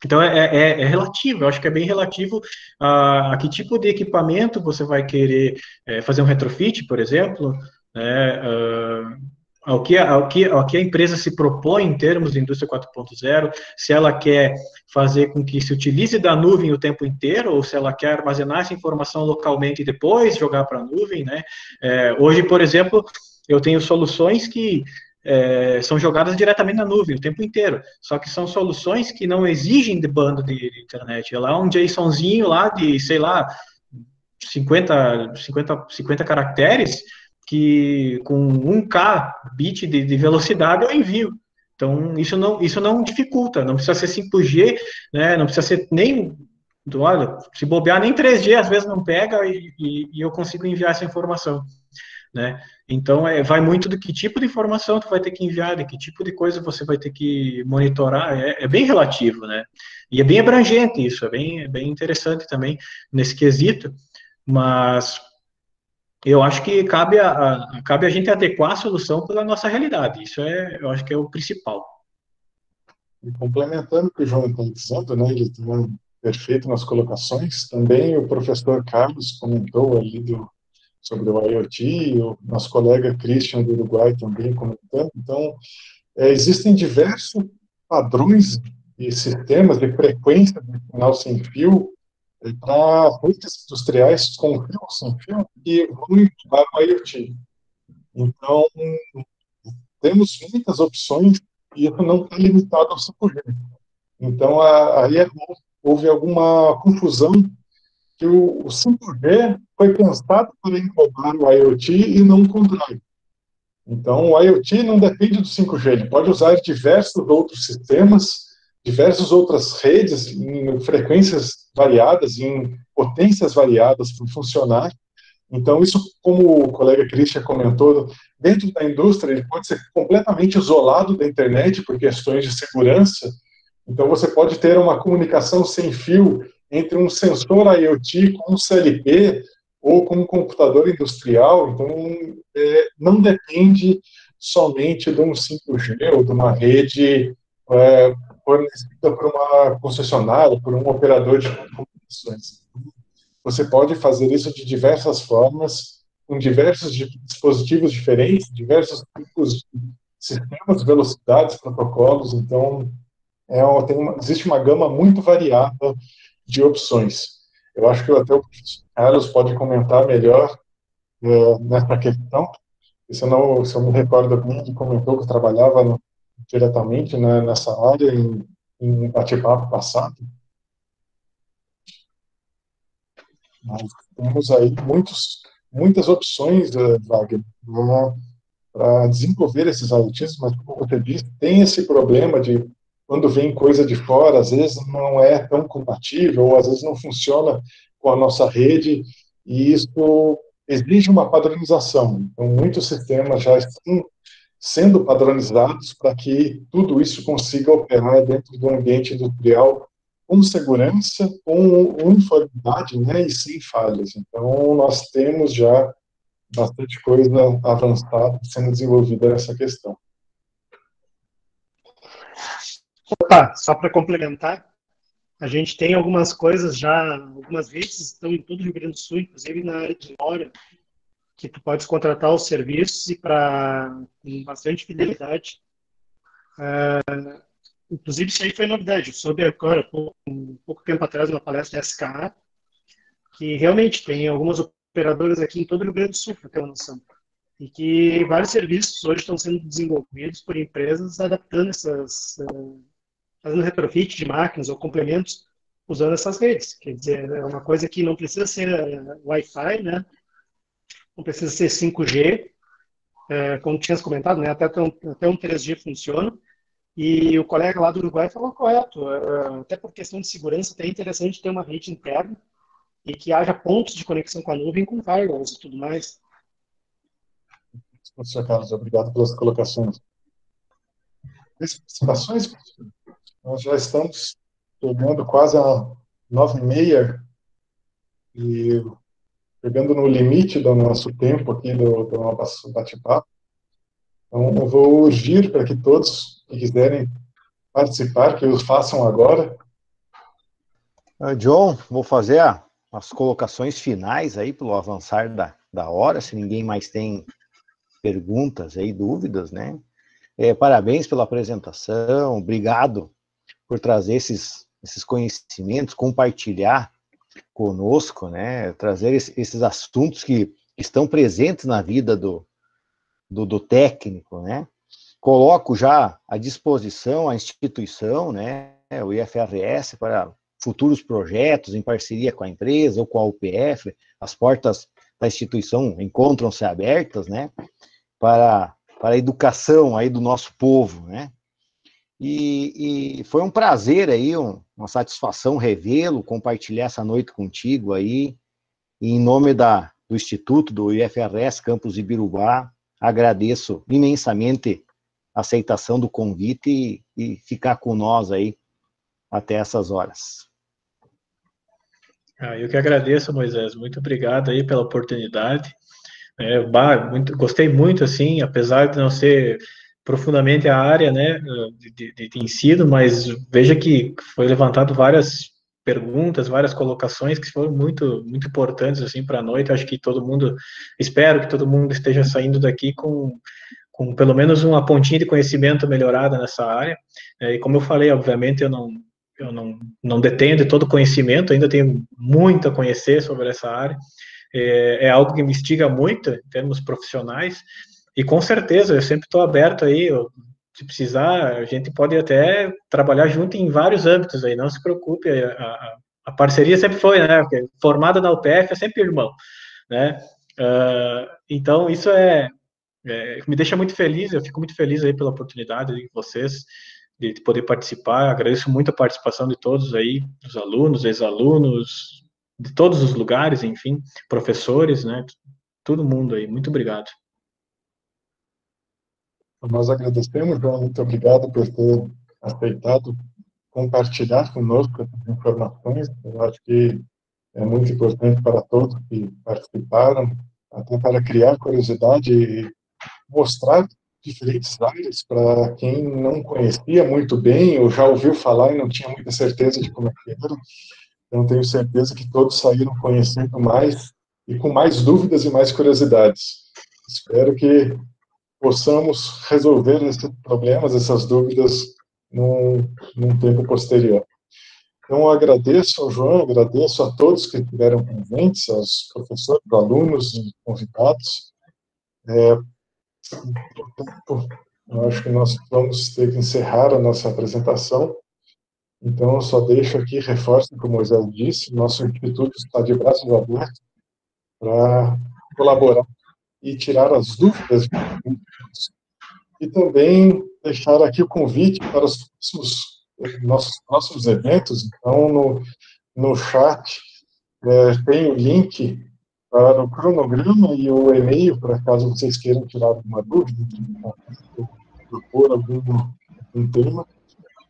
Então, é relativo, eu acho que é bem relativo a que tipo de equipamento você vai querer fazer um retrofit, por exemplo, né, ao que a empresa se propõe em termos de indústria 4.0, se ela quer fazer com que se utilize da nuvem o tempo inteiro, ou se ela quer armazenar essa informação localmente e depois jogar para a nuvem, né? Hoje, por exemplo, eu tenho soluções que são jogadas diretamente na nuvem o tempo inteiro, só que são soluções que não exigem de banda de internet. É lá um JSONzinho lá de, sei lá, 50 caracteres, que com 1K bit de velocidade eu envio. Então, isso não dificulta, não precisa ser 5G, né, não precisa ser nem, olha, se bobear nem 3G, às vezes não pega e eu consigo enviar essa informação. Né? Então, vai muito do que tipo de informação tu vai ter que enviar, de que tipo de coisa você vai ter que monitorar, é bem relativo, né? E é bem abrangente isso, é bem interessante também nesse quesito, mas eu acho que cabe a gente adequar a solução pela nossa realidade, isso eu acho que é o principal. E complementando o que o João está dizendo, né, ele está perfeito nas colocações, também o professor Carlos comentou ali sobre o IoT, o nosso colega Christian do Uruguai também comentando. Então, existem diversos padrões e sistemas de frequência de sinal sem fio para redes industriais com fio ou sem fio que vão empurrar o IoT. Então, temos muitas opções e isso não está limitado ao 5G. Então, aí houve alguma confusão que o 5G foi pensado para englobar o IoT e não o contrário. Então, o IoT não depende do 5G, ele pode usar diversos outros sistemas, diversas outras redes em frequências variadas, em potências variadas para funcionar. Então, isso, como o colega Christian comentou, dentro da indústria, ele pode ser completamente isolado da internet por questões de segurança. Então, você pode ter uma comunicação sem fio entre um sensor IoT com um CLP ou com um computador industrial. Então, não depende somente de um 5G ou de uma rede fornecida por uma concessionária, por um operador de comunicações. Você pode fazer isso de diversas formas, com diversos dispositivos diferentes, diversos tipos de sistemas, velocidades, protocolos. Então, existe uma gama muito variada de opções. Eu acho que até o professor Carlos pode comentar melhor nessa questão. Se eu me recordo bem, ele comentou que trabalhava diretamente nessa área em bate-papo passado. Nós temos aí muitas opções, Wagner, para desenvolver esses IoTs, mas, como você disse, tem esse problema de quando vem coisa de fora, às vezes não é tão compatível, ou às vezes não funciona com a nossa rede, e isso exige uma padronização. Então, muitos sistemas já estão sendo padronizados para que tudo isso consiga operar dentro do ambiente industrial com segurança, com uniformidade, né, e sem falhas. Então, nós temos já bastante coisa avançada sendo desenvolvida nessa questão. Opa, só para complementar, a gente tem algumas coisas já, algumas redes estão em todo o Rio Grande do Sul, inclusive na área de Mora, que tu podes contratar os serviços e com bastante fidelidade. Inclusive, isso aí foi novidade. Eu soube agora, pouco tempo atrás, uma palestra da SKA, que realmente tem algumas operadoras aqui em todo o Rio Grande do Sul, para ter uma noção. E que vários serviços hoje estão sendo desenvolvidos por empresas adaptando fazendo retrofit de máquinas ou complementos usando essas redes. Quer dizer, é uma coisa que não precisa ser Wi-Fi, né? Não precisa ser 5G, como tinhas comentado, né? Até um 3G funciona. E o colega lá do Uruguai falou correto. Até por questão de segurança, é interessante ter uma rede interna e que haja pontos de conexão com a nuvem, com firewalls e tudo mais. Professor Carlos, obrigado pelas colocações. Especificações, nós já estamos chegando quase a 9h30 e chegando no limite do nosso tempo aqui do nosso bate-papo. Então, eu vou urgir para que todos que quiserem participar, que os façam agora. John, vou fazer as colocações finais aí pelo avançar da hora, se ninguém mais tem perguntas aí, dúvidas, né? Parabéns pela apresentação, obrigado por trazer esses conhecimentos, compartilhar conosco, né? Trazer esses assuntos que estão presentes na vida do técnico, né? Coloco já à disposição a instituição, né? O IFRS para futuros projetos em parceria com a empresa ou com a UPF, as portas da instituição encontram-se abertas, né? Para a educação aí do nosso povo, né? E foi um prazer aí, uma satisfação revê-lo, compartilhar essa noite contigo aí, e em nome do Instituto, do IFRS Campus Ibirubá, agradeço imensamente a aceitação do convite e ficar com nós aí até essas horas. Eu que agradeço, Moisés, muito obrigado aí pela oportunidade. Gostei muito, assim, apesar de não ser profundamente a área, né, de ensino, mas veja que foi levantado várias perguntas, várias colocações que foram muito, muito importantes, assim, para a noite. Acho que todo mundo, espero que todo mundo esteja saindo daqui com pelo menos uma pontinha de conhecimento melhorada nessa área. E como eu falei, obviamente, eu não detenho de todo o conhecimento, ainda tenho muito a conhecer sobre essa área. É algo que me instiga muito em termos profissionais, e com certeza eu sempre estou aberto aí, se precisar, a gente pode até trabalhar junto em vários âmbitos aí, não se preocupe, a parceria sempre foi, né, porque formada na UPF é sempre irmão, né, então isso me deixa muito feliz, eu fico muito feliz aí pela oportunidade de vocês, de poder participar, agradeço muito a participação de todos aí, dos alunos, ex-alunos, de todos os lugares, enfim, professores, né, todo mundo aí, muito obrigado. Nós agradecemos, João, muito obrigado por ter aceitado compartilhar conosco essas informações. Eu acho que é muito importante para todos que participaram, até para criar curiosidade e mostrar diferentes áreas para quem não conhecia muito bem ou já ouviu falar e não tinha muita certeza de como é que era. Então, tenho certeza que todos saíram conhecendo mais e com mais dúvidas e mais curiosidades. Espero que possamos resolver esses problemas, essas dúvidas, num tempo posterior. Então, eu agradeço ao João, agradeço a todos que estiveram presentes, aos professores, alunos e convidados. Portanto, eu acho que nós vamos ter que encerrar a nossa apresentação. Então, eu só deixo aqui, reforço, como o Moisés disse, nosso instituto está de braços abertos para colaborar e tirar as dúvidas e também deixar aqui o convite para os nossos próximos eventos. Então, no chat tem o link para o cronograma e o e-mail, para caso vocês queiram tirar alguma dúvida, propor algum tema.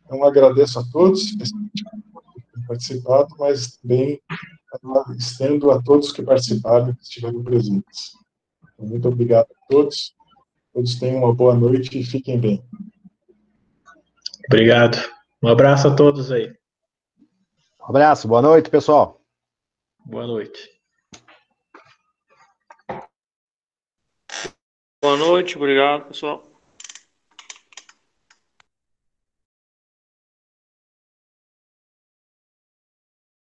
Então, agradeço a todos por terem participado, mas também estendo a todos que participaram e que estiveram presentes. Então, muito obrigado a todos. Todos tenham uma boa noite e fiquem bem. Obrigado. Um abraço a todos aí. Um abraço, boa noite, pessoal. Boa noite. Boa noite, obrigado, pessoal.